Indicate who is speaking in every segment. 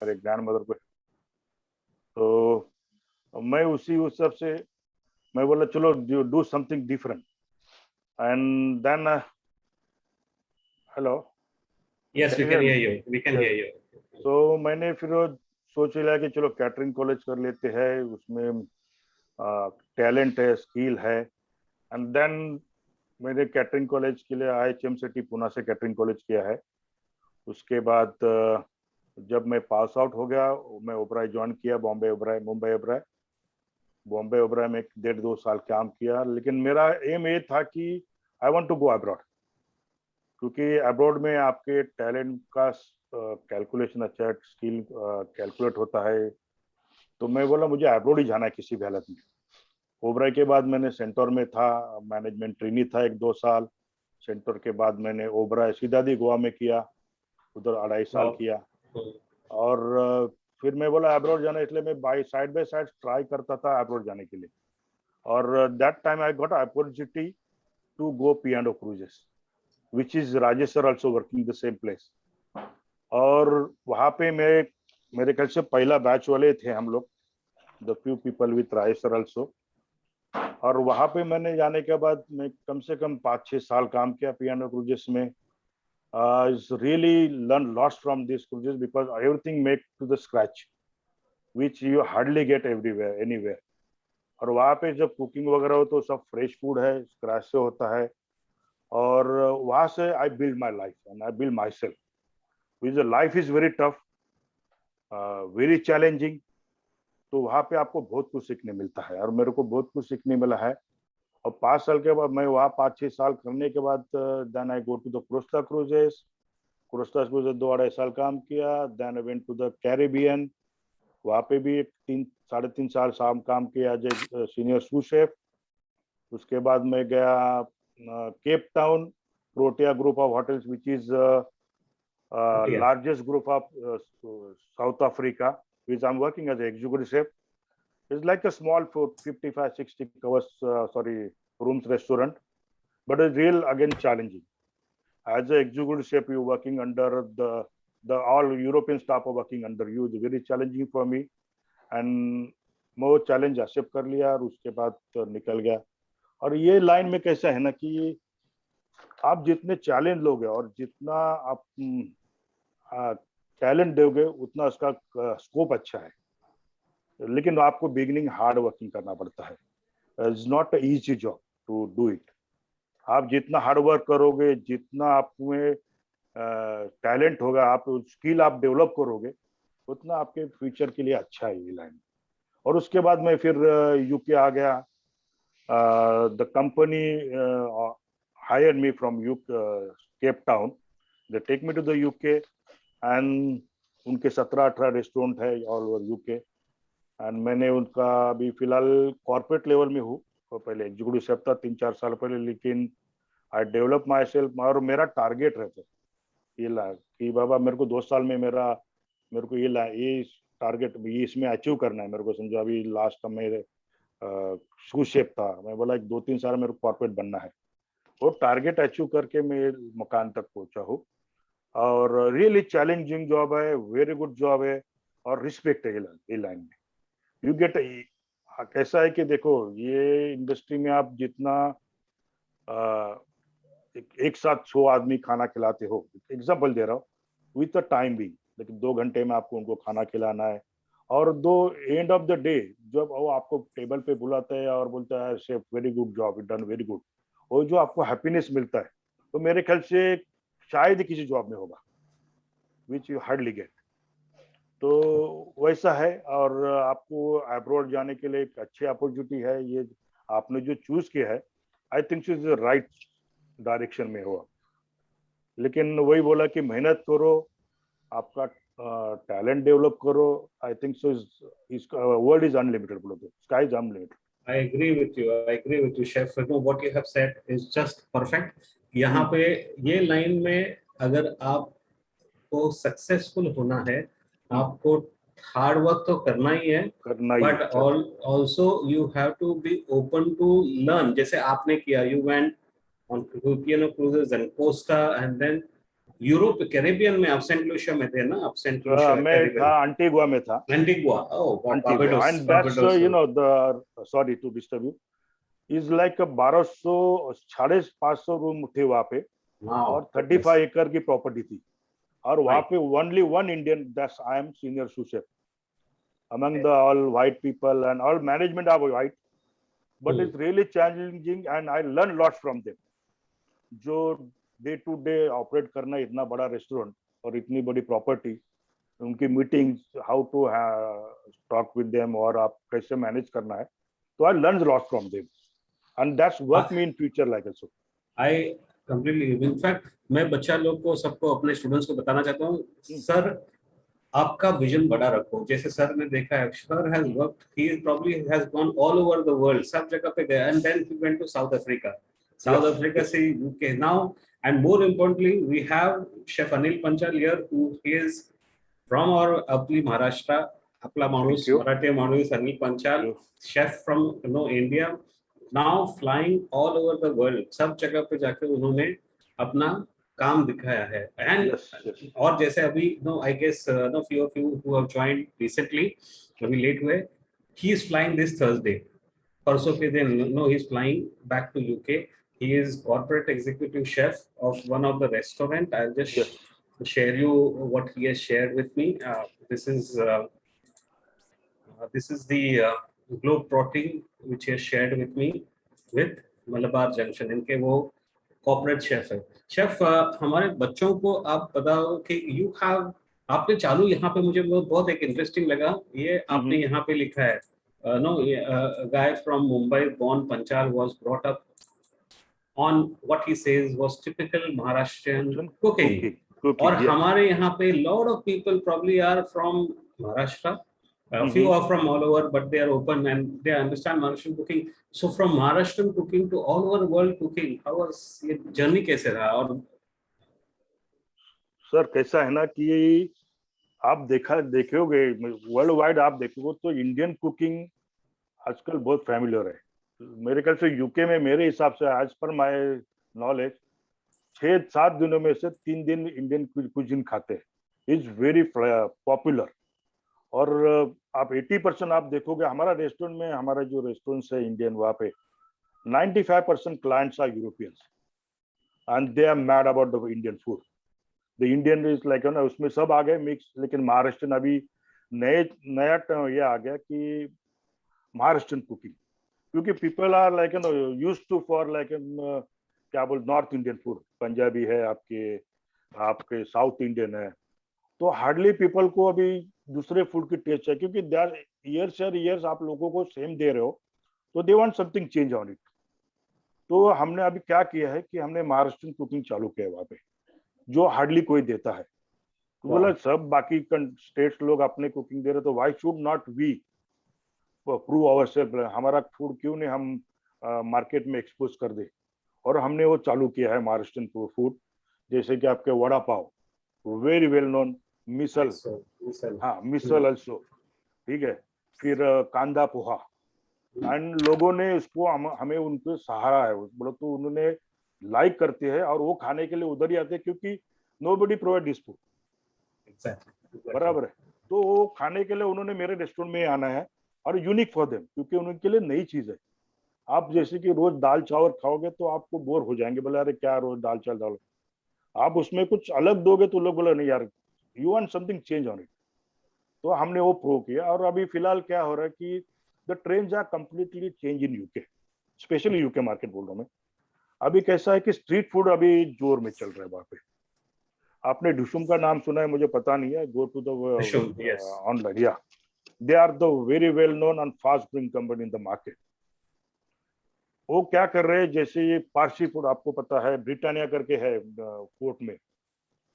Speaker 1: मेरे grand mother को। तो मैं उस सब से मैं बोला चलो do something different and then hello
Speaker 2: Yes,
Speaker 1: can
Speaker 2: we
Speaker 1: you
Speaker 2: can
Speaker 1: hear
Speaker 2: hear
Speaker 1: मी?
Speaker 2: you. We can hear you.
Speaker 1: तो मैंने फिर सोच लिया कि चलो कैटरिंग कॉलेज कर लेते हैं, उसमें टैलेंट है, स्किल है। एंड देन मैंने कैटरिंग कॉलेज के लिए IHM सिटी पुणे से कैटरिंग कॉलेज किया है। उसके बाद जब मैं पास आउट हो गया मैं ओबराय ज्वाइन किया, बॉम्बे ओबराय में 1.5-2 साल काम किया। लेकिन मेरा एम ये था कि I want to go abroad, क्योंकि अब्रॉड में आपके टैलेंट का कैलकुलेशन अच्छा है, स्किल कैलकुलेट होता है। तो मैं बोला मुझे अब्रॉड ही जाना है किसी भी हालत में। ओबराय के बाद मैंने सेंटोर में था, मैनेजमेंट ट्रेनी था 1-2 साल। सेंटोर के बाद मैंने ओबराय सीधादी गोवा में किया, उधर 2.5 साल
Speaker 2: Wow.
Speaker 1: किया। और फिर मैं बोला अब्रॉड जाना, इसलिए मैं बाय साइड ट्राई करता था अब्रॉड जाने के लिए। और that time I got opportunity to go P&O cruises, which is Rajesh sir also working the same place. और वहाँ पे मेरे ख्याल से पहला बैच वाले थे हम लोग, the few people with Rajesh sir also. और वहाँ पे मैंने जाने के बाद मैं कम से कम 5-6 साल काम किया P&O क्रूजेस में। is really learn lots from these cruises because everything made to the scratch, which you hardly get everywhere, anywhere. और वहाँ पे जब कुकिंग वगैरह हो तो सब फ्रेश फूड है, स्क्रैच से होता है। और वहाँ से I build my life and I build my self, which life is very tough, very challenging. तो वहाँ पे आपको बहुत कुछ सीखने मिलता है और मेरे को बहुत कुछ सीखने मिला है। और 5 साल के बाद मैं वहाँ 5-6 साल करने के बाद then I go to the costa cruises. Costa cruises 2-2.5 साल काम किया। Then I went to the Caribbean, वहाँ पे भी 3-3.5 साल काम किया as a senior sous chef. उसके बाद मैं गया Cape Town, Protea group of hotels which is
Speaker 2: Yeah.
Speaker 1: largest group of South Africa, which I'm working as an executive chef. It's like a small 55-60 covers, rooms restaurant, but it's real again challenging. As an executive chef, you're working under the all European staff are working under you. It's very challenging for me, and मैं वो challenge accept कर लिया और उसके बाद तो निकल गया। और ये लाइन में कैसा है ना कि आप जितने चैलेंज लोगे और जितना आप टैलेंट दोगे उतना उसका स्कोप अच्छा है। लेकिन आपको बिगिनिंग हार्ड वर्किंग करना पड़ता है। It's not a easy job to do it. आप जितना हार्ड वर्क करोगे, जितना आप में टैलेंट होगा, आप स्किल आप डेवलप करोगे, उतना आपके फ्यूचर के लिए अच्छा है ये लाइन। और उसके बाद मैं फिर यूके आ गया। The company hired me from Cape Town. They take me to the UK and उनके 17-18 रेस्टोरेंट है ऑल ओवर यूके। एंड मैंने उनका अभी फिलहाल कॉर्पोरेट लेवल में हूँ, तो पहले एग्जीक्यूटिव शेफ था 3-4 साल पहले। लेकिन आई डेवलप माई सेल्फ और मेरा टारगेट रहता है ये ला कि बाबा मेरे को 2 साल में मेरे को ये टारगेट ये इसमें अचीव करना है मेरे को। समझो अभी लास्ट मेरे शू शेप था, मैं बोला 2-3 साल मेरे को कॉर्पोरेट बनना है। वो टारगेट अचीव करके मैं मकान तक पहुंचा हूँ। और रियली चैलेंजिंग जॉब है, वेरी गुड जॉब है और रिस्पेक्ट है ये लाइन में। यू गेट कैसा है कि देखो ये इंडस्ट्री में आप जितना एक साथ 100 आदमी खाना खिलाते हो, एग्जाम्पल दे रहा हूँ, विथ द टाइम भी, लेकिन 2 घंटे में आपको उनको खाना खिलाना है। और दो एंड ऑफ द डे जब वो आपको टेबल पे बुलाता है और बोलता है chef very good job, it done very good, वो जो आपको हैप्पीनेस मिलता है तो मेरे ख्याल से शायद ही किसी जॉब में होगा, विच यू हार्डली गेट। तो वैसा है। और आपको अब्रॉड जाने के लिए एक अच्छी अपॉर्चुनिटी है, ये आपने जो चूज किया है I think is the right direction में हो। लेकिन वही बोला कि मेहनत करो, आपका टैलेंट डेवलप करो। I think so is world is unlimited, बोलो तो sky is unlimited.
Speaker 2: I agree with you. I agree with you, Chef. You know, what you have said is just perfect. यहाँ पे ये लाइन में अगर आपको successful होना है, आपको हार्ड वर्क तो करना ही है,
Speaker 1: करना ही
Speaker 2: बट
Speaker 1: है।
Speaker 2: Also you have to be open to learn. जैसे आपने किया, you went on Piano cruises and Costa, and then Europe Caribbean में आप सेंट लूसिया में थे ना, आप सेंट लूसिया
Speaker 1: मैं था
Speaker 2: कैरेबियन,
Speaker 1: एंटीगुआ में था,
Speaker 2: Antigua, oh
Speaker 1: Antigua,
Speaker 2: Barbados,
Speaker 1: and that's
Speaker 2: Barbados,
Speaker 1: the sorry to disturb you, is like 1200 550 room थे वहाँ पे, और 35 एकड़ की प्रॉपर्टी थी, और वहाँ पे only one Indian, that's I am senior sous chef among the all white people, and all management are white, but it's really challenging and I learn lots from them. जो डे टू डे ऑपरेट करना इतना बड़ा restaurant और इतनी बड़ी property, उनकी meetings, how to talk with them, और आप कैसे मैनेज करना है, तो I learn lot from them, and that's work me in future like also.
Speaker 2: I completely, in fact मैं बच्चा लोग को, सबको, अपने स्टूडेंट्स को बताना चाहता हूँ, सर आपका विजन बड़ा रखो। जैसे सर ने देखा है, sir has worked, he probably has gone all over the world, सब जगह पे गया, and then he went to South Africa, से UK now, and more importantly we have Chef Anil Panchal here, who is from our अपनी महाराष्ट्र, आपला माणूस, मराठी माणूस Anil Panchal, chef from India, now flying all over the world, सब जगह पे जाके उन्होंने अपना काम दिखाया है। एंड और जैसे अभी I guess few of you who have joined recently, अभी लेट हुए, he is flying this Thursday, परसों के दिन he is flying back to UK. He is corporate executive chef of one of the restaurant. I'll just share you what he has shared with me. This is the globe trotting which he has shared with me with Malabar Junction. इनके वो corporate chef है। Chef, हमारे बच्चों को आप बताओ कि you have, आपने चालू, यहाँ पे मुझे बहुत एक इंटरेस्टिंग लगा, ये आपने यहाँ पे लिखा है, no guy from Mumbai born Panchal was brought up on what he says was typical Maharashtrian cooking. और हमारे यहाँ पे lot of people probably are from Maharashtra. A few are from all over, but they are open and they understand Maharashtrian cooking. So from Maharashtrian cooking to all over world cooking, how was ये journey कैसे रहा? और
Speaker 1: sir कैसा है ना कि आप देखोगे वर्ल्ड वाइड, आप देखोगे तो इंडियन कुकिंग आजकल बहुत फैमिलियर है। मेरे ख्याल से यूके में, मेरे हिसाब से, एज पर माय नॉलेज, 6-7 दिनों में से 3 दिन इंडियन कुजिन खाते हैं, इज वेरी पॉपुलर। और आप 80% आप देखोगे हमारा रेस्टोरेंट में, हमारा जो रेस्टोरेंट्स है इंडियन, वहाँ पे 95% clients are Europeans and they are mad about the Indian food. The Indian is like ना, उसमें सब आ गए मिक्स, लेकिन महाराष्ट्रन अभी नया ये आ गया कि महाराष्ट्रन कुकिंग, क्योंकि people are like used to for like क्या बोल, नॉर्थ इंडियन फूड, पंजाबी है, आपके साउथ इंडियन है, तो हार्डली पीपल को अभी दूसरे फूड की टेस्ट है, क्योंकि दे आर ईयर्स आप लोगों को सेम दे रहे हो, तो they want something change on it. तो हमने अभी क्या किया है कि हमने महाराष्ट्रन कुकिंग चालू किया है वहाँ पे, जो हार्डली कोई देता है। तो बोला सब बाकी स्टेट्स लोग अपने कुकिंग दे रहे, तो why should not we prove ourselves, हमारा फूड क्यों नहीं हम मार्केट में एक्सपोज कर दे। और हमने वो चालू किया है महाराष्ट्रन फूड, जैसे कि आपके vada pav, very well known, मिसल, हाँ मिसल अल्सो, ठीक है, फिर कांदा पोहा, एंड लोगों ने इसको हमें उनके सहारा है, बोलो तो उन्होंने लाइक करते हैं, और वो खाने के लिए उधर ही आते हैं, क्योंकि नोबडी प्रोवाइड दिस फूड, बराबर है। तो वो खाने के लिए उन्होंने मेरे रेस्टोरेंट में आना है, और यूनिक फॉर देम, क्योंकि उनके लिए नई चीज है। आप जैसे कि रोज दाल चावल खाओगे तो आपको बोर हो जाएंगे, बोले अरे क्या रोज दाल चावल, आप उसमें कुछ अलग दोगे तो लोग बोले नहीं यार, you want something change on it. तो हमने वो प्रो किया, और अभी फिलहाल क्या हो रहा है कि the trends are completely change in UK, specially UK market बोल रहा हूँ मैं। अभी कैसा है कि स्ट्रीट फूड अभी जोर में चल रहा है वहाँ पे। आपने डिशुम का नाम सुना है, मुझे पता नहीं है, गो टू द ऑनलाइन, या they are the very well known and fast growing company in the market. वो क्या कर रहे हैं, जैसे ये पारसी फूड आपको पता है, ब्रिटानिया करके है कोर्ट में,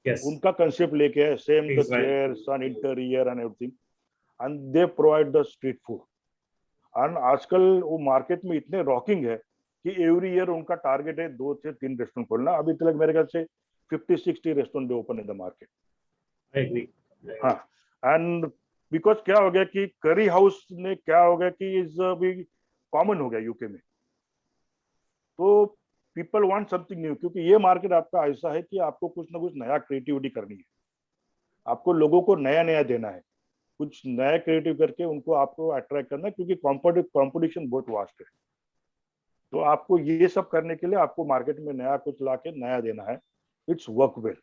Speaker 1: उनका कंसेप्ट लेके है, same the chairs and interior and everything, and they provide the street food. And आजकल वो मार्केट में इतने रॉकिंग है कि एवरी ईयर उनका टारगेट है 2 से 3 रेस्टोरेंट खोलना। अभी तक मेरे ख्याल से 50-60 restaurant open in the market.
Speaker 2: I agree.
Speaker 1: हाँ, एंड बिकॉज क्या हो गया कि करी हाउस ने क्या हो गया कि इज अभी कॉमन हो गया यूके में। तो पीपल वांट समथिंग न्यू, क्योंकि ये मार्केट आपका ऐसा है कि आपको कुछ ना कुछ नया क्रिएटिविटी करनी है, आपको लोगों को नया नया देना है, कुछ नया क्रिएटिव करके उनको आपको अट्रैक्ट करना है, क्योंकि कॉम्पिटिशन बहुत वास्ट है। तो आपको ये सब करने के लिए आपको मार्केट में नया कुछ लाके नया देना है, इट्स वर्क वेल।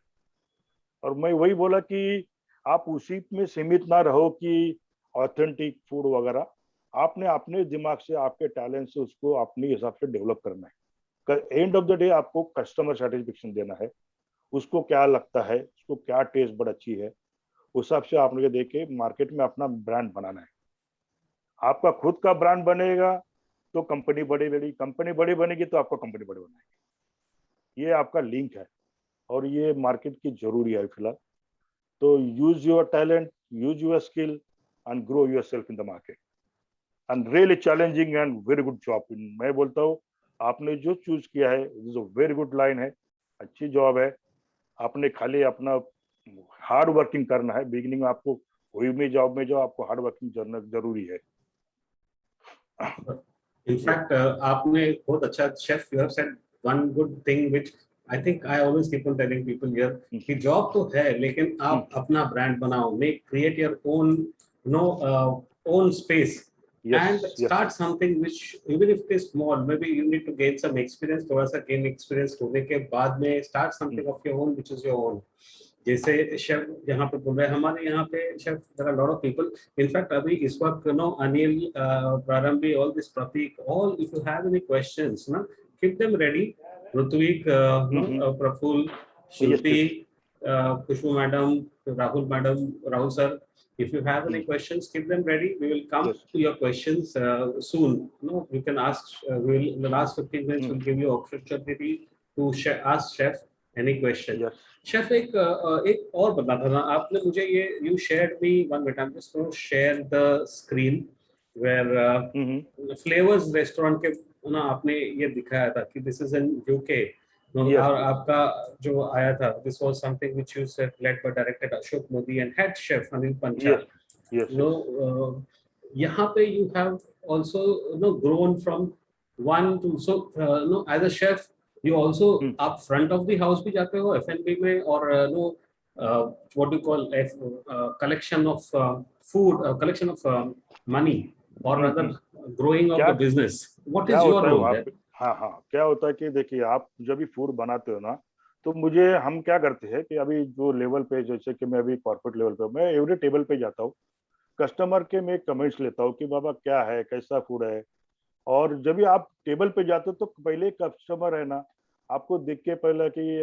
Speaker 1: और मैं वही बोला कि आप उसी में सीमित ना रहो कि ऑथेंटिक फूड वगैरह, आपने अपने दिमाग से, आपके टैलेंट से उसको अपने हिसाब से डेवलप करना है। एंड ऑफ द डे आपको कस्टमर सेटिस्फेक्शन देना है, उसको क्या लगता है, उसको क्या टेस्ट बड़ अच्छी है, उस हिसाब से आपने देखे मार्केट में अपना ब्रांड बनाना है। आपका खुद का ब्रांड बनेगा तो कंपनी बड़ी बनेगी तो आपका कंपनी बड़ी बनाएगी। ये आपका लिंक है और ये मार्केट की जरूरी है फिलहाल। तो use your talent, use your skill and grow yourself in the market and really challenging and very good job. मैं बोलता हूँ आपने जो चूज किया है is a very good line है, अच्छी जॉब है। आपने खाली अपना हार्ड वर्किंग करना है। बिगिनिंग में आपको कोई भी जॉब में जो आपको हार्ड वर्किंग करना जरूरी है।
Speaker 2: इनफैक्ट आपने बहुत अच्छा, chef you have said one good thing which I think I always keep on telling people here कि जॉब तो है लेकिन आप अपना ब्रांड बनाओ, make create your own own space and start something which even if it is small, maybe you need to gain some experience, थोड़ा सा gain experience होने के बाद में start something of your own which is your own। जैसे chef यहाँ पे बोल रहे हैं, हमारे यहाँ पे chef there are a lot of people, in fact अभी इस वक्त अनिल, प्रारंभी, all this Pratik, all if you have any questions ना, keep them ready। Ritwik, Praful, Shilpi, Khushboo madam, Rahul madam, Rahul sir, if you have any questions keep them ready, we will come to your questions soon। you can ask, in the last 15 minutes we'll give you opportunity to ask chef any question। Chef एक और बताना था आपने मुझे, ये you shared me one minute, I'm just going to share the screen where flavors restaurant के ना आपने ये दिखाया था कि this is in UK। और आपका जो आया था, this was something which you said led by director Ashok Modi and head chef Anil Panchal। यहाँ पे you have also grown from one to, so as a chef you also आप front of the house भी जाते हो F&B में, और what do you call collection of food, collection of money, or rather growing of the business, what is your role there?
Speaker 1: हाँ, क्या होता है कि देखिए आप जब भी फूड बनाते हो ना, तो मुझे हम क्या करते हैं कि अभी जो लेवल पे, जैसे कि मैं अभी कॉर्पोरेट लेवल पे, मैं एवरी टेबल पे जाता हूँ, कस्टमर के मैं कमेंट्स लेता हूँ कि बाबा क्या है, कैसा फूड है। और जब भी आप टेबल पे जाते हो तो पहले कस्टमर है ना, आपको देख के पहले कि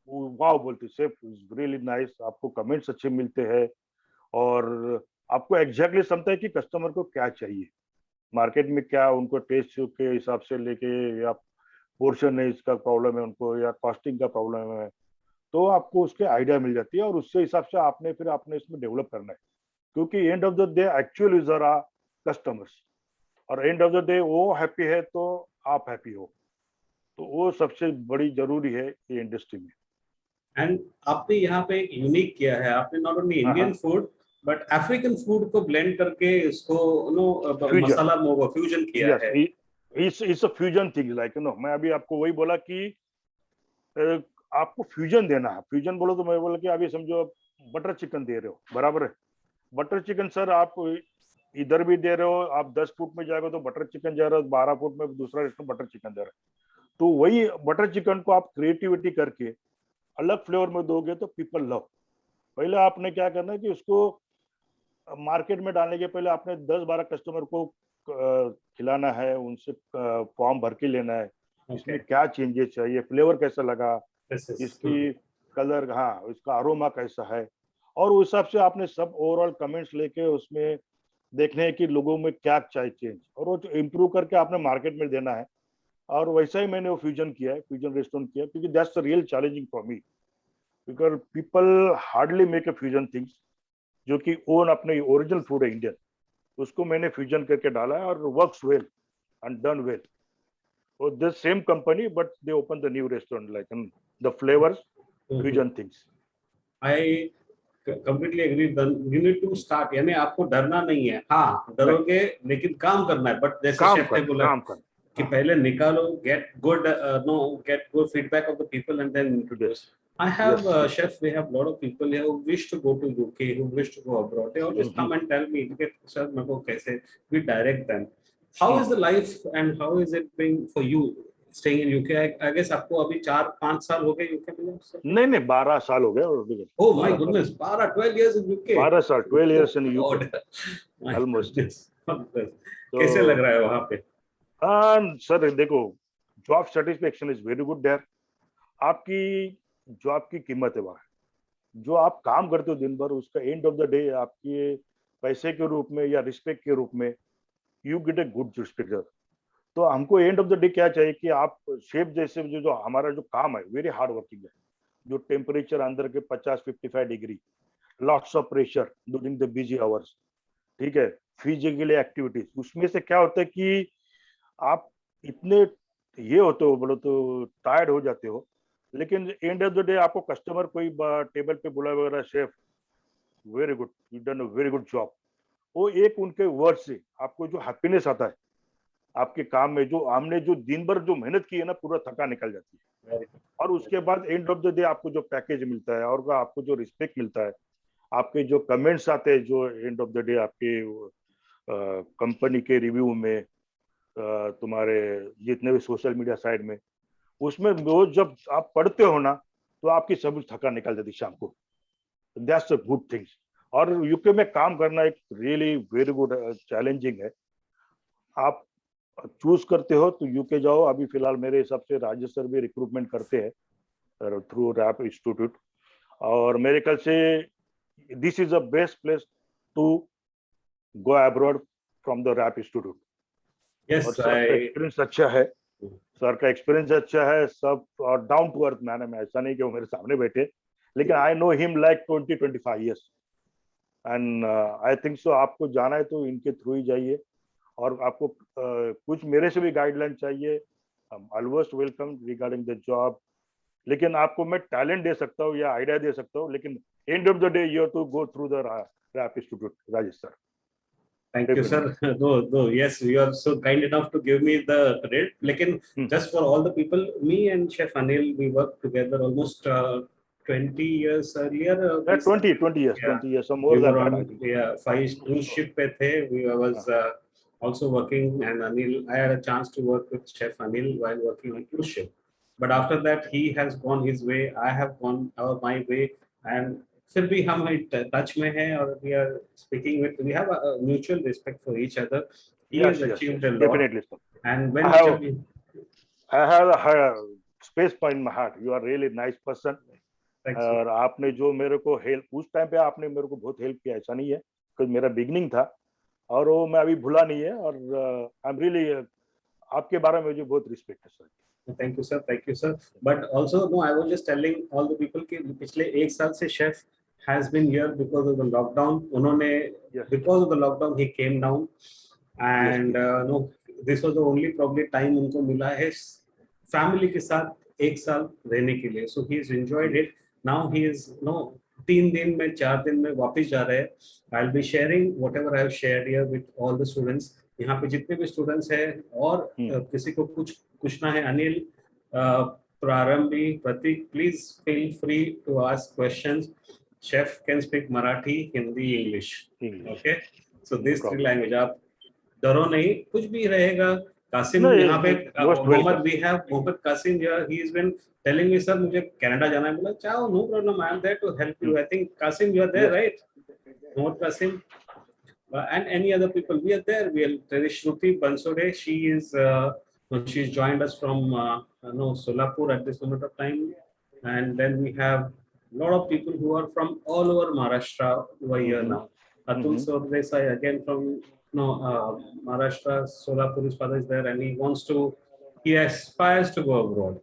Speaker 1: वाह बोलते, शेफ इज रियली नाइस, आपको कमेंट्स अच्छे मिलते हैं और आपको एग्जैक्टली समझता है कि कस्टमर को क्या चाहिए, मार्केट में क्या उनको टेस्ट के हिसाब से लेके, या पोर्शन है इसका प्रॉब्लम है उनको, या कॉस्टिंग का प्रॉब्लम है, तो आपको उसके आइडिया मिल जाती है और उसके हिसाब से आपने फिर आपने इसमें डेवलप करना है। क्योंकि end of the day actual user are customers, और एंड ऑफ द डे वो हैप्पी है तो आप हैप्पी हो, तो वो सबसे बड़ी जरूरी है ये इंडस्ट्री में।
Speaker 2: एंड आपने यहाँ पे एक यूनिक किया है, आपने not only Indian food but African food को ब्लेंड करके इसको मसाला फ्यूजन किया है।
Speaker 1: It's a fusion thing, like मैं अभी आपको वही बोला कि आपको फ्यूजन देना है। फ्यूजन बोलो तो मैं बोला कि अभी समझो बटर चिकन दे रहे हो, बराबर है, बटर चिकन सर आप इधर भी दे रहे हो, आप 10 फुट में जाएगा तो बटर चिकन जा रहा है, 12 फुट में दूसरा रेस्टोरेंट बटर चिकन दे रहा है। तो वही बटर चिकन को आप क्रिएटिविटी करके अलग फ्लेवर में दोगे तो पीपल लव। पहले आपने क्या करना है कि उसको मार्केट में डालने के पहले आपने 10-12 कस्टमर को खिलाना है, उनसे फॉर्म भर के लेना है, इसमें क्या चेंजेस चाहिए, फ्लेवर कैसा लगा, इसकी कलर, हाँ इसका अरोमा कैसा है, और उस हिसाब से आपने सब ओवरऑल कमेंट्स लेके उसमें देखने हैं कि लोगों में क्या चाहिए चेंज, और वो इम्प्रूव करके आपने मार्केट में देना है। और वैसा ही मैंने वो फ्यूजन किया है, फ्यूजन रेस्टोरेंट किया, क्योंकि that's the real challenging for me, because people hardly make a fusion things, जो कि ओन अपने ओरिजिनल फूड है इंडियन, उसको मैंने फ्यूजन करके डाला है और works well and done well. और the same company but they open the new restaurant like the flavours fusion things.
Speaker 2: I completely agree, you need to start, यानी आपको डरना नहीं है, हाँ डरोगे लेकिन काम करना है, बट जैसे शेफ ने बोला कि पहले निकालो, get good feedback of the people and then introduce. I have chef, we have a lot of people here who wish to go to UK, who wish to go abroad. They always come and tell me, sir, मेरे को कैसे, we direct them. How is the life and how is it been for you staying in UK? I guess आपको अभी 4-5 साल हो गए UK में?
Speaker 1: नहीं 12 साल हो गए.
Speaker 2: Oh my goodness, 12 years in UK.
Speaker 1: 12 साल, 12 years in UK.
Speaker 2: Almost. कैसे लग रहा है वहाँ पे?
Speaker 1: सर देखो, job satisfaction is very good there. आपकी जॉब की कीमत है वहाँ. जो आप काम करते हो दिन भर, उसका एंड ऑफ द डे आपके पैसे के रूप में या रिस्पेक्ट के रूप में you get a good respect. तो हमको एंड ऑफ द डे क्या चाहिए कि आप शेफ जैसे जो हमारा जो काम है वेरी हार्ड वर्किंग है. जो टेम्परेचर अंदर के 50-55 degree, lots of pressure during the busy hours, ठीक है, फिजिकल एक्टिविटीज, उसमें से क्या होता है कि आप इतने ये होते हो, बोलो तो टायर्ड हो जाते हो, लेकिन एंड ऑफ द डे आपको कस्टमर कोई टेबल पे बुला वगैरह, chef very good, you done a very good job, वो एक उनके वर्ड से आपको जो हैप्पीनेस आता है आपके काम में, जो हमने जो दिन भर जो मेहनत की है ना, पूरा थका निकल जाती है. और उसके बाद एंड ऑफ द डे आपको जो पैकेज मिलता है और आपको जो रिस्पेक्ट मिलता है, आपके जो कमेंट्स आते हैं जो एंड ऑफ द डे आपके कंपनी के रिव्यू में, तुम्हारे जितने भी सोशल मीडिया साइड में, उसमें वो जब आप पढ़ते हो ना, तो आपकी सब थका निकल जाती शाम को. That's a good things. और यूके में काम करना एक रियली वेरी गुड चैलेंजिंग है. आप चूज करते हो तो यूके जाओ. अभी फिलहाल मेरे हिसाब से राज्य सर भी रिक्रूटमेंट करते हैं थ्रू रैप इंस्टीट्यूट, और मेरे ख्याल से this is the best place to go abroad from the RAP institute.
Speaker 2: Yes,
Speaker 1: और सर का एक्सपीरियंस अच्छा है, सर का एक्सपीरियंस अच्छा है सब, और डाउन टू अर्थ मैन है. ऐसा नहीं कि वो मेरे सामने बैठे, लेकिन I know him like 20-25 years and I think so आपको जाना है तो इनके थ्रू ही जाइए. और आपको कुछ मेरे से भी गाइडलाइन चाहिए, always welcome regarding the job. लेकिन आपको मैं टैलेंट दे सकता हूँ या आइडिया दे सकता हूँ, लेकिन end of the day you have to go through the RAP institute. Rajesh sir,
Speaker 2: thank you, sir. No, yes, you are so kind enough to give me the credit. Lekin just for all the people, me and Chef Anil, we worked together almost 20 years earlier.
Speaker 1: 20 years,
Speaker 2: yeah.
Speaker 1: 20 years, some more
Speaker 2: we
Speaker 1: than
Speaker 2: were on,
Speaker 1: that.
Speaker 2: Yeah, 5 cruise ship pe the. I was also working, and Anil, I had a chance to work with Chef Anil while working on cruise ship. But after that, he has gone his way, I have gone my way, and फिर भी हम touch में हैं और we are speaking with, we have a mutual respect for each other. He has achieved a lot.
Speaker 1: Definitely, sir.
Speaker 2: And when
Speaker 1: I have a space in my heart. You are really nice person. और आपने जो मेरे को help, उस time पे आपने मेरे को बहुत हेल्प किया, ऐसा नहीं है, क्योंकि मेरा बिगनिंग था और वो मैं अभी भूला नहीं है. और आई एम रियली, आपके बारे में मुझे बहुत रिस्पेक्ट है sir.
Speaker 2: Thank you, sir. Thank you, sir. But also, no, I was just telling all the people कि पिछले 1 साल से chef has been here because of the lockdown. उन्होंने because of the lockdown he came down, and no, this was the only probably time उनको मिला है family के साथ 1 साल रहने के लिए. So he has enjoyed it. Now he is 3 दिन में 4 दिन में वापस जा रहे हैं. I'll be sharing whatever I have shared here with all the students. यहाँ पे जितने भी स्टूडेंट्स हैं और किसी को कुछ पूछना है, Anil, Prarambhi, Prateek, please feel free to ask questions. Chef can speak Marathi, Hindi, English. Okay, so this 3 language. आप डरो नहीं, कुछ भी रहेगा. कासिम यहाँ पे, Mohammad, we have Mohammad Kasim here. He is been telling me, sir मुझे कनाडा जाना है. बोला चाहो, no problem, I am there to help you. I think Kasim you are there, right? Mohammad Kasim. And any other people, we are there. We are Shruti Bansode. She is she's joined us from Solapur at this moment of time. And then we have a lot of people who are from all over Maharashtra who are here now. Atul Sordesai again from Maharashtra. Solapur, his father is there, and he aspires to go abroad.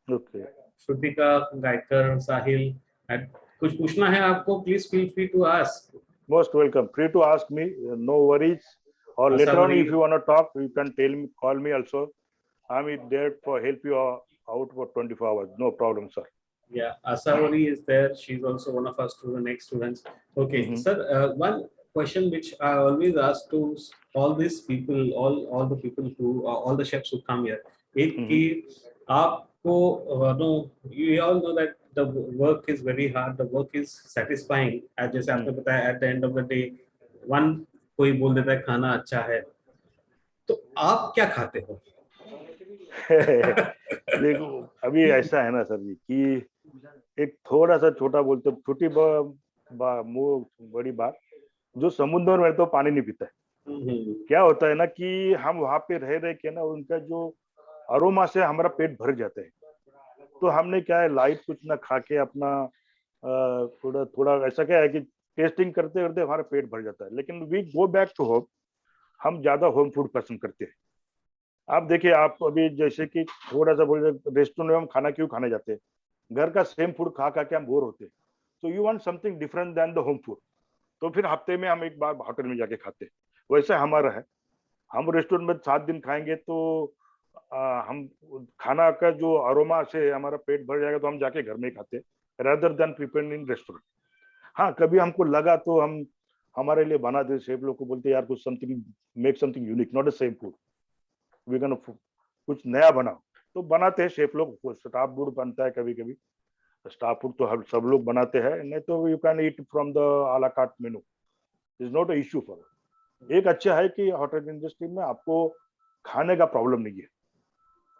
Speaker 1: Okay.
Speaker 2: Shrutika, Gaikar, Sahil, and कुछ पूछना है आपको, please feel free to ask.
Speaker 1: Most welcome. Free to ask me. No worries. Or later on, if you want to talk, you can call me also. I'm there for help you out for 24 hours. No problem, sir.
Speaker 2: Yeah, Asavari is there. She's also one of our ex-students. Okay, sir. One question which I always ask to all these people, all the people who all the chefs who come here, एक कि आपको no, you all know that the work is very hard, the work is satisfying, as जैसे आपने बताया at the end of the day one कोई बोल देता है खाना अच्छा है, तो आप क्या खाते हो?
Speaker 1: देखो अभी ऐसा है ना सर जी कि एक थोड़ा सा छोटा बोलते छोटी मुंह बड़ी बात, जो समुद्र में तो पानी नहीं पीता है। क्या होता है ना कि हम वहां पे रह रहे के ना उनका जो अरोमा से हमारा पेट भर जाता है, तो हमने क्या है लाइट कुछ ना खा के अपना थोड़ा थोड़ा ऐसा क्या है कि टेस्टिंग करते करते हमारा पेट भर जाता है। लेकिन we go back to home, हम ज्यादा होम फूड पसंद करते हैं। आप देखिए, आप अभी जैसे कि थोड़ा सा बोल रेस्टोरेंट में हम खाना क्यों खाने जाते हैं, घर का सेम फूड खा खा के हम बोर होते हैं, तो you want something different than the home food, तो फिर हफ्ते में हम एक बार होटल में जाके खाते हैं। वैसे हमारा है, हम रेस्टोरेंट में 7 दिन खाएंगे तो हम खाना का जो अरोमा से हमारा पेट भर जाएगा, तो हम जाके घर में ही खाते हैं rather than prepare in restaurant. हाँ, कभी हमको लगा तो हम हमारे लिए बना दे, शेफ लोग को बोलते यार कुछ something, make something unique, not the same food, we can कुछ नया बनाओ, तो बनाते हैं शेफ लोग। स्टाफ फूड बनता है कभी कभी, स्टाफ फूड तो हम सब लोग बनाते हैं, नहीं तो you can eat from the a la carte menu, is not a issue for. एक अच्छा है कि होटल इंडस्ट्री में आपको खाने का प्रॉब्लम नहीं है।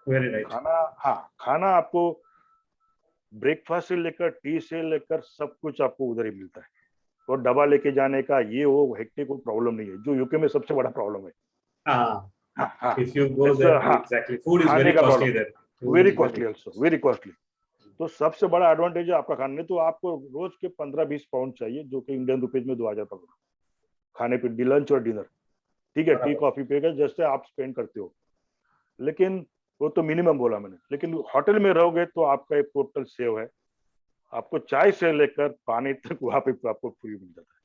Speaker 2: Very right.
Speaker 1: खाना, हाँ, खाना आपको ब्रेकफास्ट से लेकर टी से लेकर सब कुछ आपको उधर ही मिलता है, और डब्बा लेके जाने का ये वो हेक्टिक कोई प्रॉब्लम नहीं है, जो यूके में सबसे बड़ा प्रॉब्लम है।
Speaker 2: हाँ,
Speaker 1: हाँ,
Speaker 2: if you go there, exactly, food is
Speaker 1: खाने
Speaker 2: very
Speaker 1: का
Speaker 2: costly
Speaker 1: problem,
Speaker 2: there.
Speaker 1: Very costly also, very costly. तो सबसे बड़ा एडवांटेज है आपका खाने, तो आपको रोज के 15-20 पाउंड चाहिए, जो कि इंडियन रुपीज में 2000 पकड़ो, खाने पे लंच और डिनर, ठीक है, टी कॉफी पे का जैसे आप स्पेंड करते हो। लेकिन वो तो मिनिमम बोला मैंने, लेकिन होटल में रहोगे तो आपका एक टोटल सेव है, आपको चाय से लेकर पानी तक वहां पे आपको फ्री मिल जाता है।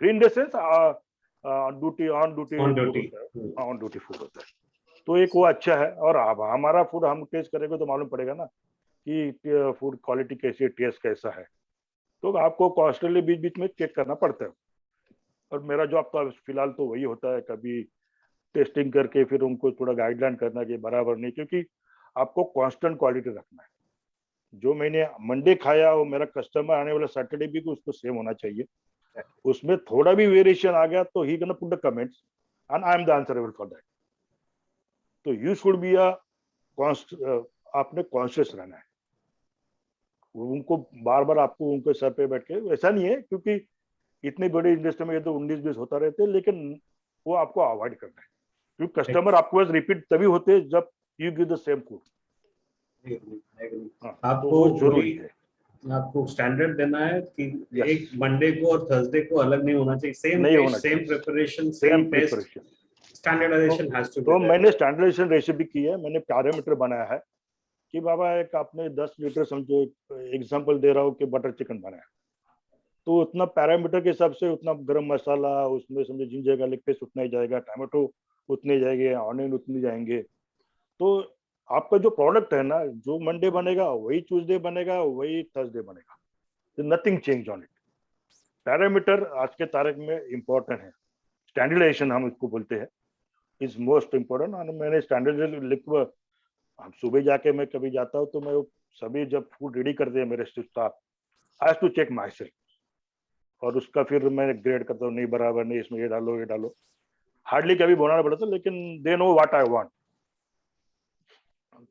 Speaker 1: Free in the sense duty on duty
Speaker 2: On
Speaker 1: food
Speaker 2: duty.
Speaker 1: होता है, ऑन ड्यूटी फूड होता है, तो एक वो अच्छा है। और अब हमारा फूड हम टेस्ट करेंगे तो मालूम पड़ेगा ना कि फूड क्वालिटी कैसी है, टेस्ट कैसा है, तो आपको कॉन्स्टेंटली बीच बीच में चेक करना पड़ता है। और मेरा जॉब तो फिलहाल तो वही होता है, कभी टेस्टिंग करके फिर उनको थोड़ा गाइडलाइन करना कि बराबर नहीं, क्योंकि आपको कांस्टेंट क्वालिटी रखना है। जो मैंने मंडे खाया वो मेरा कस्टमर आने वाला सैटरडे भी उसको सेम होना चाहिए। उसमें थोड़ा भी वेरिएशन आ गया तो he gonna put the comments and I am the answerable for that. तो यू शुड बी अ आपने कॉन्शियस रहना है, उनको बार बार आपको उनके सर पे बैठ के, ऐसा नहीं है क्योंकि इतनी बड़ी इंडस्ट्री में ये तो 19-20 होता रहते हैं, लेकिन वो आपको अवॉइड करना है, क्योंकि कस्टमर आपको बस रिपीट तभी होते हैं जब you give the same food.
Speaker 2: आपको
Speaker 1: तो जरूरी है,
Speaker 2: आपको स्टैंडर्ड देना है कि
Speaker 1: yes.
Speaker 2: एक मंडे को और थर्सडे को अलग नहीं होना चाहिए, same taste, same preparation, same taste, standardisation has to be.
Speaker 1: तो मैंने स्टैंडर्डाइजेशन रेसिपी की है, मैंने पैरामीटर बनाया है कि बाबा एक आपने 10 लीटर समझो, एग्जांपल दे रहा हूँ कि बटर चिकन बनाया, तो उतना पैरामीटर के हिसाब से उतना गरम मसाला उसमें समझो जिंजर गार्लिक पेस्ट उतना ही जाएगा, टमाटो उतने जाएंगे, ऑनियन उतने जाएंगे। तो आपका जो प्रोडक्ट है ना, जो मंडे बनेगा वही ट्यूसडे बनेगा, वही थर्सडे बनेगा, nothing change on it. Parameter आज के तारीख में इंपॉर्टेंट है, स्टैंडर्डाइजेशन हम इसको बोलते हैं, इज मोस्ट इम्पोर्टेंट। और मैंने स्टैंडर्ड लिख, हम सुबह जाके मैं कभी जाता हूँ तो मैं सभी जब फूड रेडी करते हैं मेरे staff, I have to check myself, और उसका फिर मैं ग्रेड करता हूँ, नहीं बराबर नहीं, इसमें ये डालो ये डालो, हार्डली कभी बोलना पड़ता, लेकिन they know what I want,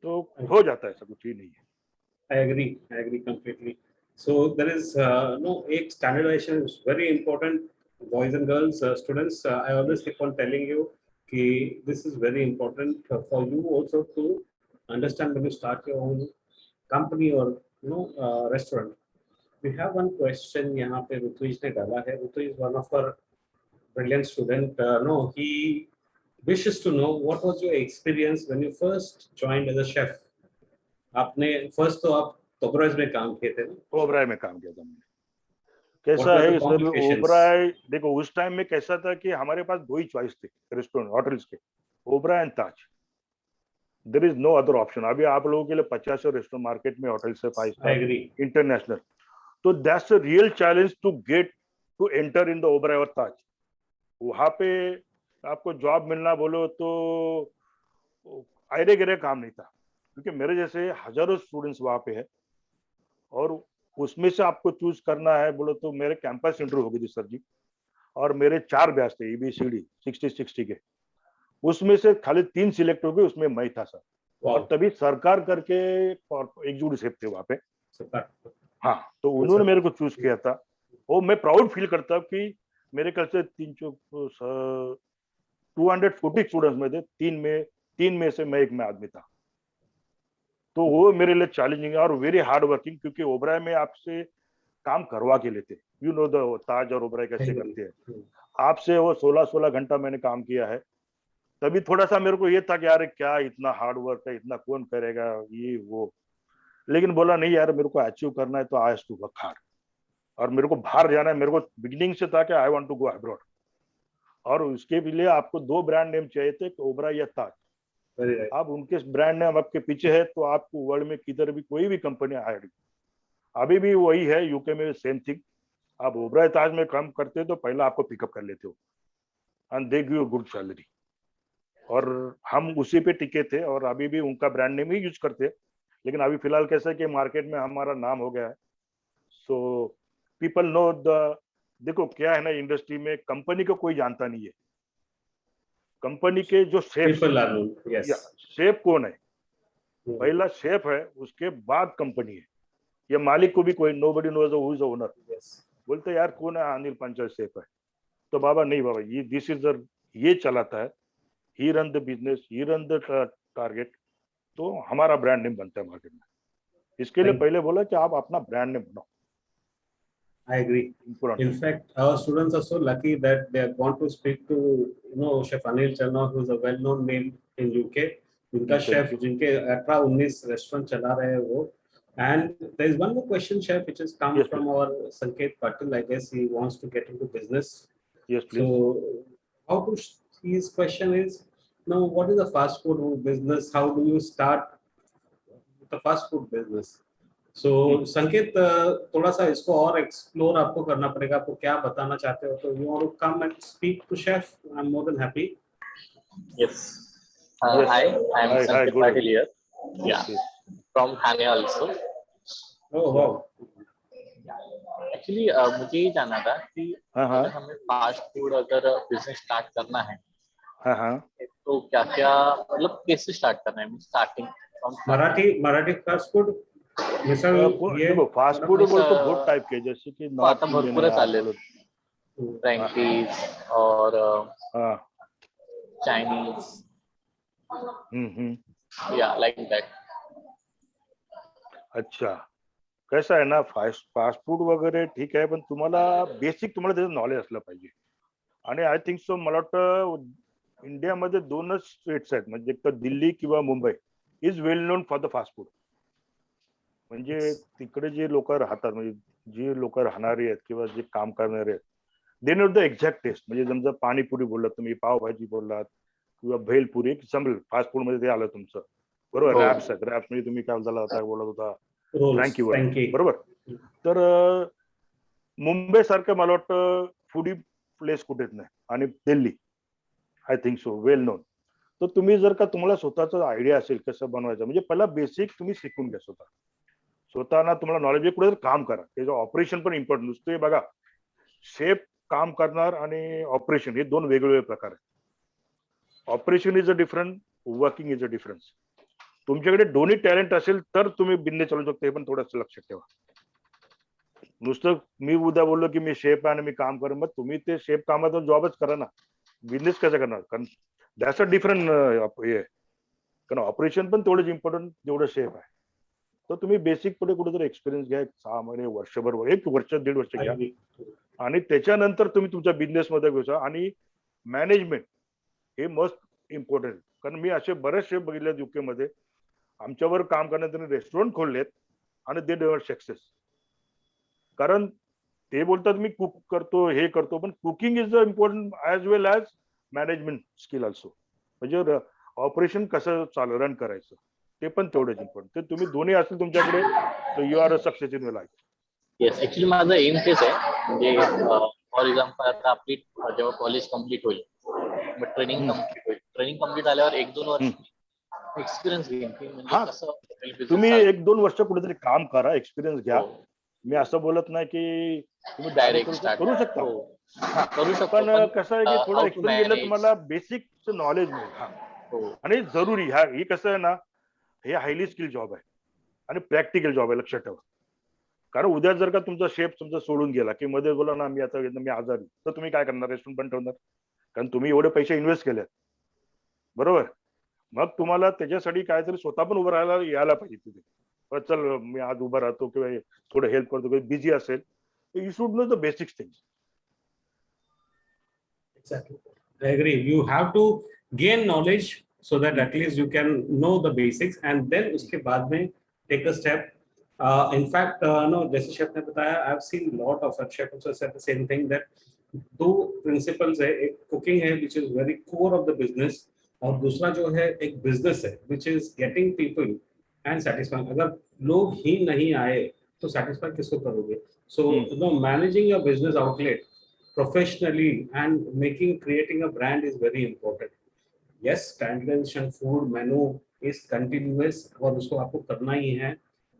Speaker 1: तो हो जाता है, सब कुछ ही नहीं है।
Speaker 2: I agree completely. So there is no, एक standardization is very important. Boys and girls, students, I always keep on telling you कि this is very important for you also to understand when you start your own company or restaurant. We have one question यहाँ पे ऋतुज ने डाला है. Rituj is one of our brilliant student. No, he wishes to know what was your experience when you first joined as a chef. आपने first तो आप ओबराय में काम किए थे ना?
Speaker 1: ओबराय में काम किया था मैंने। कैसा है सर ओबराय, देखो उस टाइम में कैसा था कि हमारे पास 2 ही चॉइस थे रेस्टोरेंट होटल्स के, Oberoi and Taj, there is no other option. अभी आप लोगों के लिए 50 रेस्टोरेंट मार्केट में होटल से 5 स्टार इंटरनेशनल, तो that's a real challenge to get to enter in the Oberoi और ताज। वहां पे आपको जॉब मिलना बोलो तो आयरे गिरे काम नहीं था, क्योंकि मेरे जैसे हजारों स्टूडेंट्स वहां पे है, और उसमें से आपको चूज करना है बोलो तो मेरे कैंपस इंटरव्यू हो गई थी सर जी, और मेरे 4 बैच थे ABCD 60-60 के, उसमें से खाली 3 सिलेक्ट हो गए, उसमें मैं था सर। और तभी सरकार करके एग्जीक्यूटिव थे वहां पे। हाँ, तो उन्होंने मेरे को चूज किया था। वो मैं प्राउड फील करता हूँ कि मेरे ख्याल से 240 स्टूडेंट्स में थे, 3 में से मैं एक में आदमी था। तो वो मेरे लिए चैलेंजिंग है और वेरी हार्ड वर्किंग, क्योंकि ओबराय में आपसे काम करवा के लेते, यू नो द ताज और ओबराय कैसे करते हैं आपसे। वो 16-16 घंटा मैंने काम किया है, तभी थोड़ा सा मेरे को ये था कि यार क्या इतना हार्ड वर्क है, इतना कौन करेगा ये वो। लेकिन बोला नहीं यार, मेरे को अचीव करना है तो I have to work hard, और मेरे को बाहर जाना है। मेरे को बिगिनिंग से था कि I want to go abroad, और उसके लिए आपको 2 ब्रांड नेम चाहिए थे, ओबराय या ताज। आप उनके ब्रांड नेम आपके पीछे है तो आपको वर्ल्ड में किधर भी कोई भी कंपनी हायर, अभी भी वही है, यूके में सेम थिंग। आप ओबराय ताज में काम करते तो पहले आपको पिकअप कर लेते हो and they give good salary, और हम उसी पे टिके थे, और अभी भी उनका ब्रांड नेम ही यूज करते हैं। लेकिन अभी फिलहाल कैसा है कि मार्केट में हमारा नाम हो गया है, सो पीपल नो द। देखो क्या है ना, इंडस्ट्री में कंपनी को कोई जानता नहीं है, कंपनी के जो शेफ या शेफ कौन है, पहला शेफ है, उसके बाद कंपनी है, या मालिक को भी कोई nobody knows who is the owner. बोलते यार कौन है, अनिल पंचाल शेफ है, तो बाबा नहीं बाबा, ये दिस इज द, ये चलाता है, he run the business, he run the target, तो हमारा ब्रांड नेम बनता है मार्केट में। इसके लिए पहले बोला कि आप अपना ब्रांड नेम बनाओ।
Speaker 2: I agree. In fact, our students are so lucky that they have gone to speak to, Chef Anil Chalna, who is a well-known name in UK. उनका chef जिनके 18-19 रेस्टोरेंट चला रहे हैं वो. And there is one more question, chef, which has come from our Sanket Patil. I guess he wants to get into business.
Speaker 1: Yes, please.
Speaker 2: So, how to his question is, what is the fast food business? How do you start the fast food business? So, संकेत थोड़ा सा इसको और explore आपको करना पड़ेगा, आपको क्या बताना चाहते हो, तो you want to come and speak to chef? I'm more than happy.
Speaker 3: Yes. Hi, I'm Sanket Patil here. Yeah, from Thane also.
Speaker 2: Oh wow.
Speaker 3: Actually, मुझे ये जानना था कि अगर हमें फास्ट फूड अगर बिजनेस स्टार्ट करना है, तो क्या क्या मतलब कैसे स्टार्ट करना है, स्टार्टिंग
Speaker 2: मराठी फास्ट फूड मिसल
Speaker 1: देखो फास्ट फूड बोल तो बहुत टाइप के, जैसे कि नॉर्थ
Speaker 3: भरपूर चालेल, फ्रँकीज और चाइनीज, या लाइक दैट.
Speaker 1: अच्छा, कैसा आहे ना, फास्ट फूड वगैरे ठीक आहे, पण तुम्हाला बेसिक तुम्हाला त्याचं नॉलेज असलं पाहिजे. आणि आय थिंक सो, मला वाटतं इंडियामध्ये 2च स्टेट्स आहेत, म्हणजे एक तर दिल्ली किंवा Mumbai is well known for the fast food. म्हणजे तिकडे जे लोक राहतात, म्हणजे जे लोक राहणारे आहेत किंवा जे काम करणारे आहेत, they know the exact taste. म्हणजे समजा पाणीपुरी बोललात तुम्ही, पावभाजी बोललात किंवा भेलपुरी, समजा फास्ट फूड मध्ये ते आलं तुमचं, बरोबर. रॅप्स आहेत, रॅप्स म्हणजे तुम्ही काय बोलत होता फ्रँकी, बरोबर. तर मुंबई सारखं मला वाटतं फूडी प्लेस कुठेच नाही, आणि Delhi I think so well known. तर तुम्ही जर का तुम्हाला स्वतःच आयडिया असेल कसं बनवायचं, म्हणजे पहिला बेसिक तुम्ही शिकून घ्या स्वतःना तुम्हाला नॉलेज आहे, कुठे काम करा. त्याचं ऑपरेशन पण इम्पॉर्टंट नसते. बघा, शेफ काम करणार आणि ऑपरेशन हे 2 वेगवेगळे प्रकार आहेत. Operation is a different, working is a difference. तुमच्याकडे दोन्ही टॅलेंट असेल तर तुम्ही बिझनेस चालू शकता, हे पण थोडंसं लक्षात ठेवा. नुसतं मी उद्या बोललो की मी शेफ आहे आणि मी काम करेन, मग तुम्ही ते शेफ कामाचा जॉबच करा ना, बिझनेस कसं करणार? कारण दॅट्स अ डिफरंट हे, कारण ऑपरेशन पण तेवढंच इम्पॉर्टंट जेवढं शेफ आहे. तर तुम्ही बेसिक पुढे कुठेतरी एक्सपिरियन्स घ्या, 6 महिने, वर्षभर, 1 वर्ष, 1.5 वर्ष घ्या, आणि त्याच्यानंतर तुम्ही तुमच्या बिझनेस मध्ये घुसा. आणि मॅनेजमेंट हे मोस्ट इम्पॉर्टंट, कारण मी असे बरेच शेफ बघितले युके मध्ये, आमच्यावर काम करण्यात त्यांनी रेस्टॉरंट खोललेत आणि दे नेव्हर सक्सेस. कारण ते बोलतात मी कुक करतो, हे करतो, पण cooking is the important as well as management skill also. म्हणजे ऑपरेशन कसं चालू रन करायचं ते पण तेवढंच इम्पॉर्टंट. ते तुम्ही दोन्ही असेल तुमच्याकडे, तर you are a success in your life.
Speaker 3: Yes, actually माझं एम तेच आहे, म्हणजे फॉर एक्झाम्पल आता आपली जेव्हा कॉलेज कम्प्लीट होईल, मग ट्रेनिंग कम्प्लीट होईल, ट्रेनिंग कम्प्लीट झाल्यावर 1-2 वर्ष एक्सपिरियन्स घेईन की म्हणजे
Speaker 1: हा,
Speaker 3: कसं बिझनेस
Speaker 1: तुम्ही
Speaker 3: चालतो.
Speaker 1: 1-2 वर्ष कुठेतरी काम करा, एक्सपिरियन्स घ्या.
Speaker 3: हो.
Speaker 1: मी असं बोलत नाही की तुम्ही डायरेक्ट
Speaker 3: डायरेक्ट
Speaker 1: करू
Speaker 3: स्टार्ट
Speaker 1: शकता.
Speaker 3: हो
Speaker 1: हा,
Speaker 3: करू शकतो,
Speaker 1: पण
Speaker 3: पण
Speaker 1: कसं आहे की थोडं
Speaker 3: हाऊ टू
Speaker 1: एक्सपिरियन्स गेलं
Speaker 3: मॅनेज.
Speaker 1: तुम्हाला बेसिक नॉलेज मिळेल. हा,
Speaker 3: हो
Speaker 1: आणि जरुरी ही कसं आहे ना, हे हायली स्किल जॉब आहे आणि प्रॅक्टिकल जॉब आहे, लक्षात ठेवा. कारण उद्या जर का तुमचा शेफ तुमचा सोडून गेला की मध्ये बोला ना मी आता मी आजारी, तर तुम्ही काय करणार? रेस्टॉरंट बंद ठेवणार? कारण तुम्ही एवढे पैसे इन्व्हेस्ट केले, बरोबर. मग तुम्हाला त्याच्यासाठी काहीतरी स्वतः पण उभं राहायला यायला पाहिजे तिथे. पण चल मी आज उभा राहतो किंवा थोडं हेल्प करतो, किंवा बिझी असेल, you should know the basic things.
Speaker 2: Exactly. I agree. You have to gain knowledge so that at least you can know the basics, and then उसके बाद में take a step. In fact, no, जैसे chef ने बताया, I've seen lot of chef also said the same thing that दो principles है, एक cooking है which is very core of the business, और दूसरा जो है एक business है which is getting people and satisfying. अगर लोग ही नहीं आए तो satisfy किसको करोगे? So you know, managing your business outlet professionally and creating a brand is very important. Yes, standardization food menu is continuous और उसको आपको करना ही है,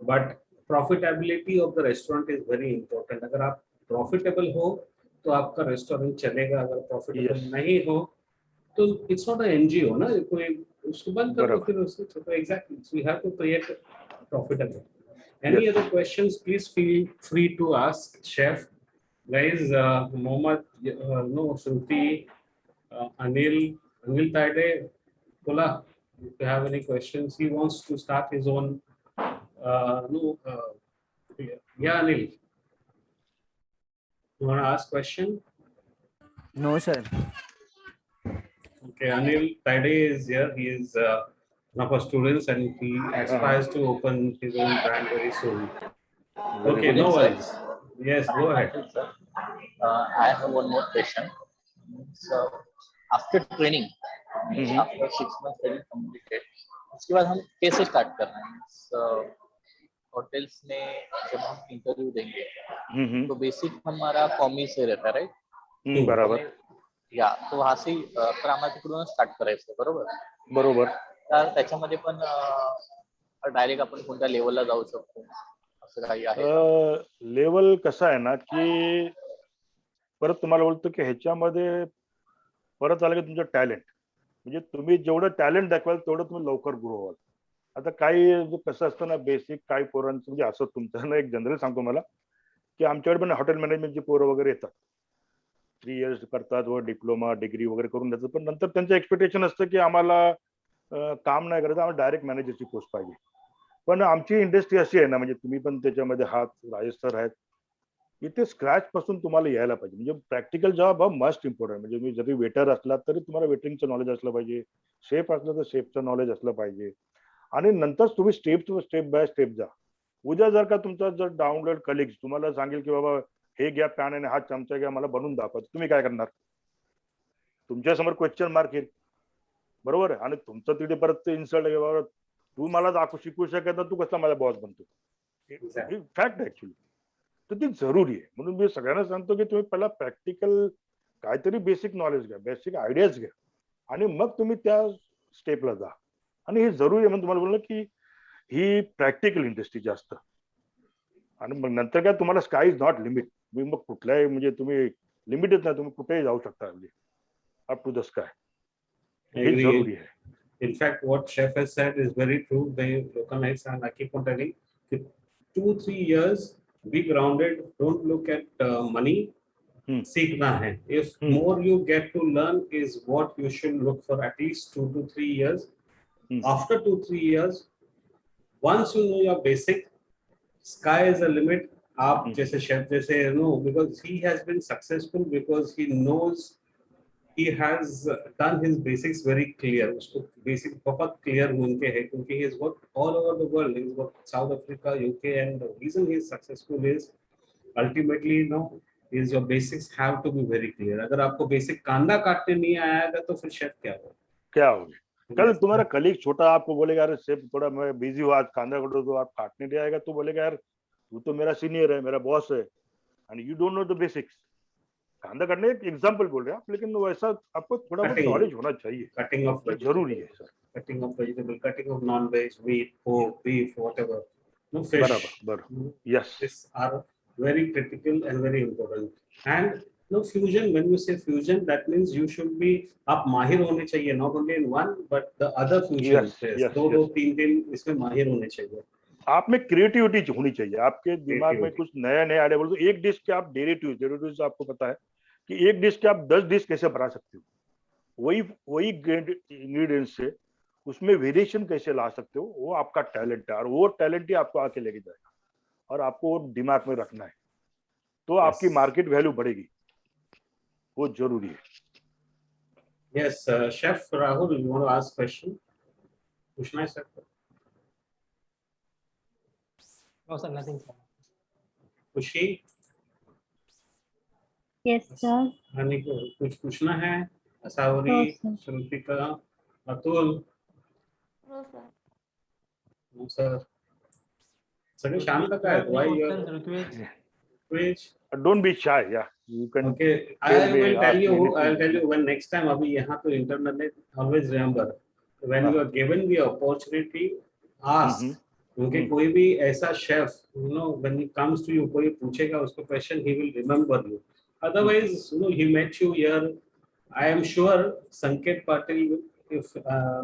Speaker 2: but profitability of the restaurant is very important. अगर आप profitable हो तो आपका रेस्टोरेंट चलेगा, अगर profitable
Speaker 1: Yes.
Speaker 2: नहीं हो तो it's not a NGO ना, कोई उसको बंद कर दो
Speaker 1: बराबर.
Speaker 2: फिर उसको. So exactly, so we have to create profitable. Any
Speaker 1: Yes.
Speaker 2: other questions? Please feel free to ask chef. Guys, Mohammed, no, Shruti, Anil Tade, Kola, if you have any questions, he wants to start his own. No, yeah, Anil, you want to ask question?
Speaker 4: No, sir.
Speaker 2: Okay, Anil Tade is here. He is one of our students, and he aspires to open his own brand very soon. Okay,
Speaker 3: good,
Speaker 2: no
Speaker 3: sir.
Speaker 2: worries. Yes, go ahead.
Speaker 3: Sir. I have one more question. So after training, after 6 months training completed, उसके बाद हम कैसे start कर रहे हैं? Hotels में जब हम इंटरव्यू देंगे तो बेसिक हमारा कॉमी से रहता है, राइट?
Speaker 1: बरोबर.
Speaker 3: या तो वहां से तर आम्हाला तिकडून स्टार्ट करायचं, बरोबर?
Speaker 1: बरोबर.
Speaker 3: तर त्याच्यामध्ये पण डायरेक्ट आपण कोणत्या लेवलला जाऊ शकतो असं काही आहे का?
Speaker 1: लेवल कसं आहे ना की परत तुम्हाला बोलतो की ह्याच्यामध्ये परत आलं की तुमचं टॅलेंट, म्हणजे तुम्ही जेवढं टॅलेंट दाखवाल तेवढं तुम्ही लवकर ग्रो व्हाल. आता काही कसं असतं ना, बेसिक काही पोरांचं म्हणजे असं तुमचं ना, एक जनरल सांगतो मला की आमच्याकडे पण हॉटेल मॅनेजमेंटची पोरं वगैरे येतात, 3 इयर्स करतात व डिप्लोमा डिग्री वगैरे करून देतात, पण नंतर त्यांचं एक्सपेक्टेशन असतं की आम्हाला काम नाही करायचं, आम्हाला डायरेक्ट मॅनेजरची पोस्ट पाहिजे. पण आमची इंडस्ट्री अशी आहे ना, म्हणजे तुम्ही पण त्याच्यामध्ये हात राजेश सर आहेत, इथे स्क्रॅच पासून तुम्हाला यायला पाहिजे. म्हणजे प्रॅक्टिकल जॉब हा मस्ट इम्पॉर्टंट. म्हणजे तुम्ही जरी वेटर असला तरी तुम्हाला वेटरिंगचं नॉलेज असलं पाहिजे, शेफ असलं तर शेफचं नॉलेज असलं पाहिजे, आणि नंतर तुम्ही स्टेप बाय स्टेप जा. उद्या जर का तुमचा जर डाउनलोड कलिग्स तुम्हाला सांगेल की बाबा हे घ्या पॅन आणि हा चमचा घ्या, मला बनवून दाखवा, तुम्ही काय करणार? तुमच्या समोर क्वेश्चन मार्क येईल, बरोबर आहे. आणि तुमचं तिथे परत इन्सल्ट आहे, बाबा तू मला शिकवू शकत ना, तू कसा माझा बॉस बनतो. हे फॅक्ट ऍक्च्युली. तर ती जरुरी आहे. म्हणून मी सगळ्यांना सांगतो की तुम्ही पहिला प्रॅक्टिकल काहीतरी बेसिक नॉलेज घ्या, बेसिक आयडियाज घ्या, आणि मग तुम्ही त्या स्टेपला जा. आणि हे जरुरी आहे. म्हणून तुम्हाला बोललं की ही प्रॅक्टिकल इंडस्ट्री जास्त, आणि मग नंतर काय तुम्हाला स्काय इज नॉट लिमिट. तुम्ही मग कुठल्याही म्हणजे तुम्ही लिमिटच नाही, तुम्ही कुठेही जाऊ शकता, म्हणजे अप टू द स्काय. हे जरुरी आहे.
Speaker 2: In fact, what chef has said is very true. They localize, and I keep on telling, 2-3 years, be grounded. Don't look at money. सीखना है. If more you get to learn is what you should look for at least 2 to 3 years. After 2-3 years, once you know your basic, sky is the limit. आप जैसे chef जैसे because he has been successful because he knows, he has done his basics very clear. उसको basic बहुत clear उनके है, क्योंकि he has worked all over the world. He has worked South Africa, UK, and the reason he is successful is ultimately is your basics have to be very clear. अगर आपको basic कांदा काटने नहीं आएगा तो फिर शेफ क्या होगा?
Speaker 1: क्या होगा? कल तुम्हारा कलीग छोटा आपको बोलेगा अरे शेफ थोड़ा मैं बिजी हूँ आज, कांदा काटो, तो आप काटने नहीं आएगा तो बोलेगा यार तू तो मेरा सीनियर है, मेरा बॉस है, and you don't know the basics. धंधा करने एक एग्जांपल बोल रहे हैं आप, लेकिन वैसा आपको थोड़ा बहुत
Speaker 2: Cutting.
Speaker 1: नॉलेज होना चाहिए,
Speaker 2: Cutting of
Speaker 1: ये जरूरी है sir.
Speaker 2: cutting of vegetable, cutting of non-veg, wheat, pork, beef, whatever, no fish.
Speaker 1: बराबर, yes,
Speaker 2: These are very critical and very important. And no fusion. When you say fusion, that means you should be आप माहिर होने चाहिए, not only in one but the other fusion.
Speaker 1: yes,
Speaker 2: दो दो तीन इसमें माहिर होने चाहिए।
Speaker 1: आप में क्रिएटिविटी होनी चाहिए, आपके दिमाग में
Speaker 2: Creativity.
Speaker 1: कुछ नया नया आइडिया। बोलो तो एक डिश के आप डेरिवेटिव्स आपको पता है कि एक डिश के आप 10 डिश कैसे बना सकते हो, वही इंग्रेडिएंट्स से उसमें वेरिएशन कैसे ला सकते हो, वो आपका टैलेंट है, और वो टैलेंट ही आपको आके लेके जाएगा, और आपको वो दिमाग में रखना है, तो आपकी मार्केट वैल्यू बढ़ेगी, वो जरूरी है।
Speaker 2: Yes, Chef Rahul, you want to ask question? पूछना है sir?
Speaker 5: No, sir, nothing, sir.
Speaker 2: खुशी,
Speaker 6: Yes, sir.
Speaker 2: हनी को कुछ पूछना है? Asavari,
Speaker 6: No, sir.
Speaker 2: Shrutika, Atul,
Speaker 6: No, sir.
Speaker 2: no, sir. सगळे शांत काय? Why you are
Speaker 5: Ritwik,
Speaker 2: which?
Speaker 1: Don't be shy, yeah you can.
Speaker 2: Okay, I will tell you. I'll tell you when next time. अभी यहाँ तो internet में always remember when you are given the opportunity, ask. क्योंकि कोई भी ऐसा chef, you know, when he comes to you, कोई पूछेगा उसको question, he will remember you. Otherwise, you know, he met you here. I am sure Sanket Patil, if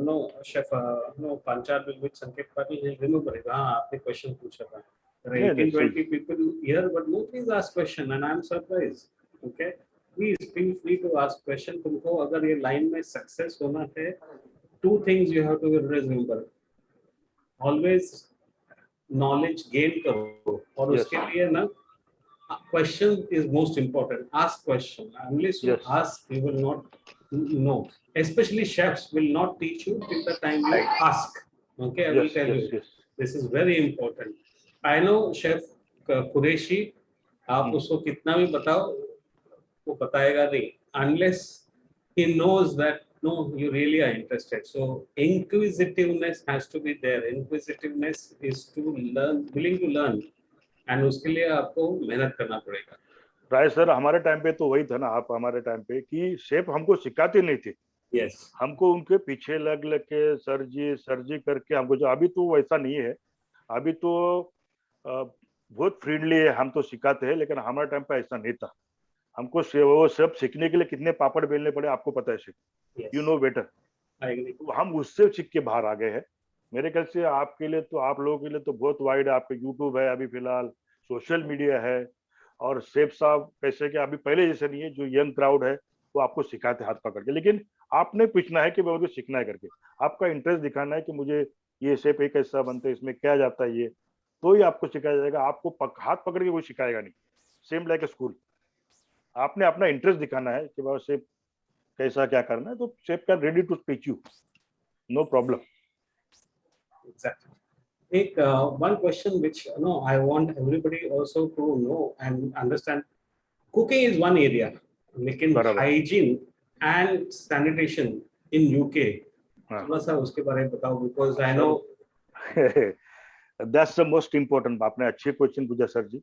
Speaker 2: no chef, no Panchal will with Sanket Patil, he'll remember it. हाँ, आपने question पूछा था. There are 18-20 people here, but nobody's asked question, and I'm surprised. Okay, please feel free to ask question. तुमको अगर ये line में success होना है, two things you have to remember. Always knowledge gain करो, और
Speaker 1: Yes.
Speaker 2: उसके लिए ना question is most important. Ask question. Unless you
Speaker 1: Yes.
Speaker 2: ask, you will not know. Especially chefs will not teach you till the time you ask. Okay, I will
Speaker 1: yes
Speaker 2: tell you.
Speaker 1: Yes yes
Speaker 2: This is very important. I know Chef Qureshi, आप उसको कितना भी बताओ, वो बताएगा नहीं, unless he knows that no, you really are interested. So inquisitiveness has to be there. Inquisitiveness is to learn, willing to learn, and उसके लिए आपको मेहनत करना पड़ेगा।
Speaker 1: राय सर, हमारे टाइम पे तो वही था ना, आप हमारे टाइम पे कि शेफ हमको सिखाते नहीं थे,
Speaker 2: Yes.
Speaker 1: हमको उनके पीछे लग लग के सर जी करके हमको, जो अभी तो वैसा नहीं है, अभी तो बहुत फ्रेंडली है, हम तो सिखाते हैं, लेकिन हमारे टाइम पे ऐसा नहीं था। हमको वो सब सीखने के लिए कितने पापड़ बेलने पड़े आपको पता है chef,
Speaker 2: Yes.
Speaker 1: You know better.
Speaker 2: I agree.
Speaker 1: तो हम उससे सीख के बाहर आ गए हैं। मेरे ख्याल से आपके लिए तो, आप लोगों के लिए तो बहुत वाइड है, आपके यूट्यूब है, अभी फिलहाल सोशल मीडिया है, और शेफ साहब कैसे कि अभी पहले जैसे नहीं है, जो यंग क्राउड है वो आपको सिखाते हाथ पकड़ के, लेकिन आपने पूछना है कि मुझे सीखना है करके, आपका इंटरेस्ट दिखाना है कि मुझे ये शेफ एक ऐसा बनता है, इसमें क्या जाता है, ये तो ही आपको सिखाया जाएगा। आपको हाथ पकड़ के कोई सिखाएगा नहीं, सेम लाइक ए स्कूल। आपने अपना इंटरेस्ट दिखाना है कि बाबा शेफ कैसा क्या करना है, तो chef can ready to teach you, no problem.
Speaker 2: Exactly. One question which I want everybody also to know and understand. Cooking is one area, लेकिन
Speaker 1: बराबर।
Speaker 2: hygiene and sanitation in UK,
Speaker 1: हाँ।
Speaker 2: थोड़ा सा उसके बारे में बताओ, because I know
Speaker 1: that's the most important. आपने अच्छे क्वेश्चन पूछा सर जी,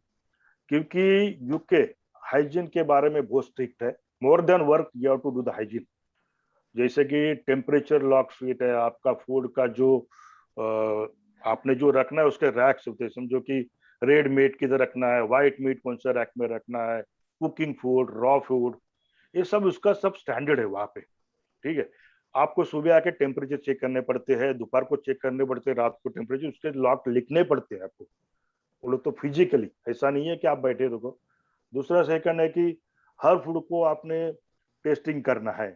Speaker 1: क्योंकि यूके हाइजीन के बारे में बहुत स्ट्रिक्ट है। More than work you have to do the hygiene. जैसे कि टेम्परेचर लॉक शीट है, आपका फूड का जो आपने जो रखना है उसके रैक्स होते हैं, समझो कि रेड मीट किधर रखना है, व्हाइट मीट कौन सा रैक में रखना है, कुकिंग फूड, रॉ फूड, ये सब उसका सब स्टैंडर्ड है वहाँ पे, ठीक है। आपको सुबह आके टेम्परेचर चेक करने पड़ते हैं, दोपहर को चेक करने पड़ते हैं, रात को टेम्परेचर, उसके लॉक लिखने पड़ते हैं आपको, वो लोग तो फिजिकली, ऐसा नहीं है कि आप बैठे रहो। दूसरा सेकंड है कि हर फूड को आपने टेस्टिंग करना है,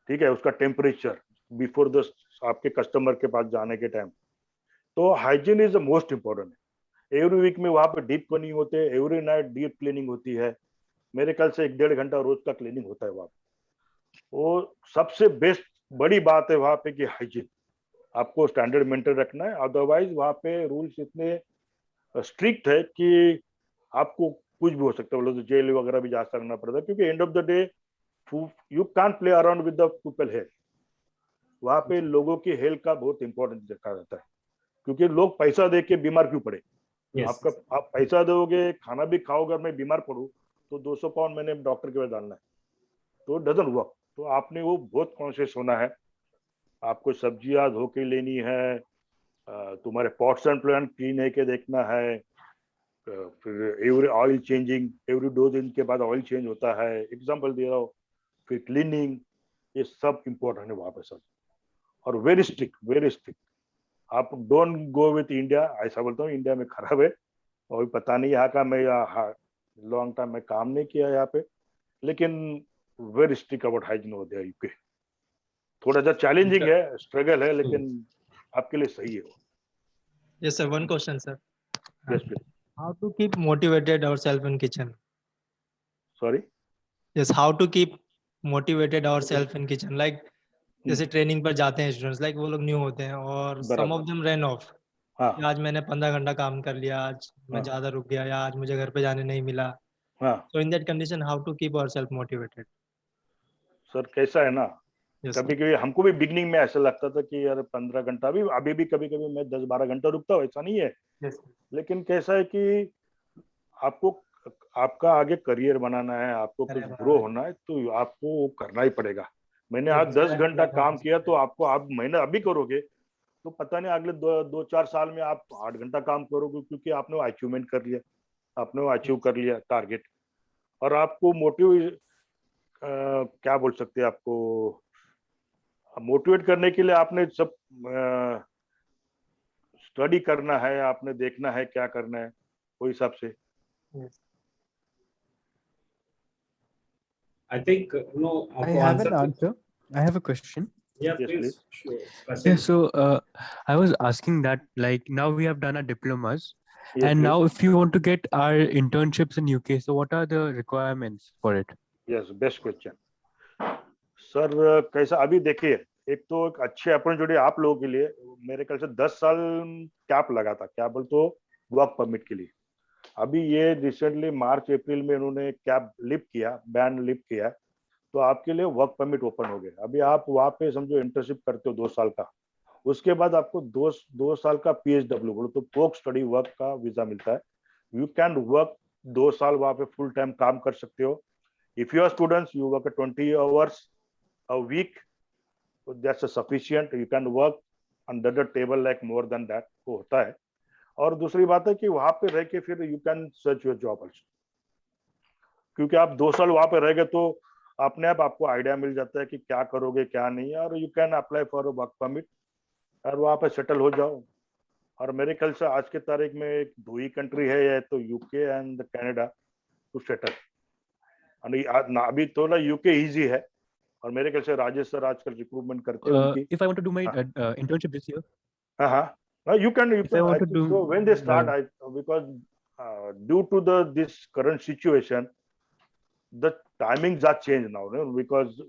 Speaker 1: ठीक है, उसका टेम्परेचर बिफोर द आपके कस्टमर के पास जाने के टाइम। तो hygiene is the most important है। एवरी वीक में वहाँ पे डीप क्लीनिंग होते हैं, एवरी नाइट डीप क्लीनिंग होती है। मेरे ख्याल से 1-1.5 घंटा रोज का क्लीनिंग होता है वहाँ पे। वो सबसे बेस्ट बड़ी बात है वहाँ पे कि हाइजीन, आपको स्टैंडर्ड मेंटेन रखना है। अदरवाइज वहाँ पे रूल्स इतने स्ट्रिक्ट है कि आपको कुछ भी हो सकता है, तो जेल वगैरह भी जा सकना पड़ता है, क्योंकि end of the day you can't play around with the people health. वहाँ पे लोगों की हेल्थ का बहुत इंपॉर्टेंस देखा जाता है, क्योंकि लोग पैसा दे के बीमार क्यों पड़े।
Speaker 2: Yes.
Speaker 1: आप पैसा दोगे, खाना भी खाओगे, मैं बीमार पड़ूं, तो 200 पाउंड मैंने डॉक्टर के पास डालना है, तो डजंट वर्क। तो आपने वो बहुत कॉन्शियस होना है, आपको सब्जियां धो के लेनी है, तुम्हारे पॉट्स एंड प्लांट क्लीन है के देखना है, फिर एवरी ऑयल चेंजिंग, एवरी 2 दिन के बाद ऑयल चेंज होता है, एग्जाम्पल दे रहा हूँ, फिर क्लीनिंग, ये सब इम्पोर्टेंट है वहाँ पे सब। और वेरी स्ट्रिक्ट, वेरी स्ट्रिक्ट। आप डोंट गो विथ इंडिया, ऐसा बोलता हूँ, इंडिया में खराब है, और पता नहीं यहाँ का, मैं लॉन्ग टाइम में काम नहीं किया यहाँ पे, लेकिन वेरी स्ट्रिक्ट अबाउट हाइजीन हो गया यूके। थोड़ा सा चैलेंजिंग है, स्ट्रगल है, लेकिन आपके लिए सही है वो।
Speaker 5: Yes, sir. One question, sir.
Speaker 1: Yes, please.
Speaker 5: How to keep motivated ourselves in kitchen?
Speaker 1: Sorry.
Speaker 5: Yes, how to keep motivated ourselves in kitchen? Like जैसे ट्रेनिंग पर जाते हैं स्टूडेंट्स, लाइक वो लोग न्यू होते हैं और सम ऑफ देम रन ऑफ,
Speaker 1: हाँ
Speaker 5: आज मैंने 15 घंटा काम कर लिया, आज मैं
Speaker 1: हाँ
Speaker 5: ज्यादा रुक गया, या आज मुझे घर पे जाने नहीं मिला।
Speaker 1: हाँ।
Speaker 5: So in that condition, how to keep ourselves motivated?
Speaker 1: Sir कैसा है ना,
Speaker 5: Yes,
Speaker 1: कभी कभी हमको भी बिगनिंग में ऐसा लगता था कि यार 15 घंटा, अभी भी कभी कभी मैं 10-12 घंटा रुकता हूँ, ऐसा नहीं है।
Speaker 5: yes,
Speaker 1: लेकिन कैसा है कि आपको, आपका आगे करियर बनाना है, आपको कुछ
Speaker 5: Career
Speaker 1: ग्रो
Speaker 5: बनाना है।
Speaker 1: होना है, तो आपको वो करना ही पड़ेगा। मैंने
Speaker 5: Yes,
Speaker 1: आज 10
Speaker 5: correct,
Speaker 1: घंटा
Speaker 5: correct,
Speaker 1: काम
Speaker 5: correct.
Speaker 1: किया, तो आपको, आप मेहनत अभी करोगे तो पता नहीं अगले 2-4 साल में आप 8 घंटा काम करोगे, क्योंकि आपने वो अचीवमेंट कर लिया, आपने वो अचीव कर लिया टारगेट। और आपको क्या बोल सकते हैं, आपको मोटिवेट करने के लिए आपने सब स्टडी करना है, आपने देखना है क्या करना है, वो हिसाब से।
Speaker 5: Yes.
Speaker 2: I think
Speaker 4: I have an answer. I have a question.
Speaker 2: Yeah,
Speaker 1: Yes,
Speaker 2: please.
Speaker 1: please.
Speaker 2: Sure.
Speaker 4: Yeah,
Speaker 2: Kasim?
Speaker 4: so I was asking that, like, now we have done our diplomas,
Speaker 1: Yes,
Speaker 4: and
Speaker 1: please.
Speaker 4: now if you want to get our internships in UK, so what are the requirements for it?
Speaker 1: Yes, best question sir. कैसा, अभी देखिए, एक तो एक अच्छी opportunity आप लोगों के लिए, मेरे ख्याल से 10 साल कैप लगा था, क्या बोलते हो, वर्क परमिट के लिए। अभी ये रिसेंटली मार्च अप्रैल में इन्होंने कैप लिफ्ट किया, बैन लिफ्ट किया, तो आपके लिए वर्क परमिट ओपन हो गया। अभी आप वहाँ पे समझो इंटर्नशिप करते हो 2 साल का, उसके बाद आपको 2 साल का PSW बोलो तो पोस्ट स्टडी वर्क का वीजा मिलता है। यू कैन वर्क 2 साल वहाँ पे फुल टाइम काम कर सकते हो। If you are students, you work 20 hours a week, that's sufficient. You can work under the table like more than that, वो होता है। और दूसरी बात है कि वहां पे रह के फिर you can search your job also, क्योंकि आप 2 साल वहां पे रह गए तो अपने आप आपको आइडिया मिल जाता है कि क्या करोगे क्या नहीं, और you can apply for a work permit और वहां पे सेटल हो जाओ। और मेरे ख्याल से आज के तारीख में एक 2 ही कंट्री है, या तो UK and Canada to settle. अभी तो ना यूके इजी है, और मेरे ख्याल से राजेश सर आजकल रिक्रूटमेंट करते हैं उनकी।
Speaker 4: If I want to do my
Speaker 1: हाँ
Speaker 4: internship this year,
Speaker 1: हाँ, you can
Speaker 4: if I
Speaker 1: I
Speaker 4: want to
Speaker 1: think
Speaker 4: do,
Speaker 1: so when they start, because due to this current situation, the timings are changed now, no? Because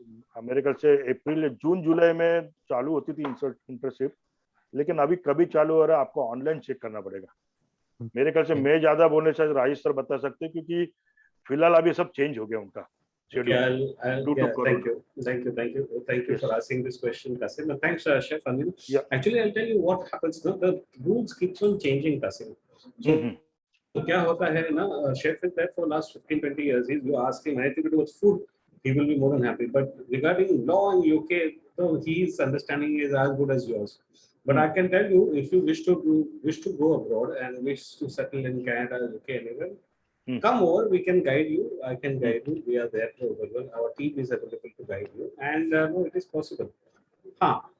Speaker 1: मेरे ख्याल से अप्रैल जून जुलाई में चालू होती थी internship, लेकिन अभी कभी चालू हो रहा है, आपको ऑनलाइन चेक करना पड़ेगा। मेरे ख्याल से मैं ज्यादा बोलने से राजेश सर बता सकते हैं, क्योंकि फिलहाल अभी सब चेंज हो गया उनका
Speaker 2: Okay,
Speaker 1: schedule due to
Speaker 2: thank
Speaker 1: corona.
Speaker 2: you, thank you
Speaker 1: Yes.
Speaker 2: for asking this question, Kasim. And thanks, Chef Anil.
Speaker 1: Yeah.
Speaker 2: Actually, I'll tell you what happens. No, the rules keeps on changing, Kasim. So, तो क्या होता है ना, Chef is there for last 15-20 years. He's, you ask him anything to do with food, he will be more than happy. But regarding law in UK, so his understanding is as good as yours. But I can tell you, if you wish to go abroad and wish to settle in Canada, UK, anywhere, come over. We can guide you. I can guide you. We are there to available. Our team is available to guide you, and no, it is possible.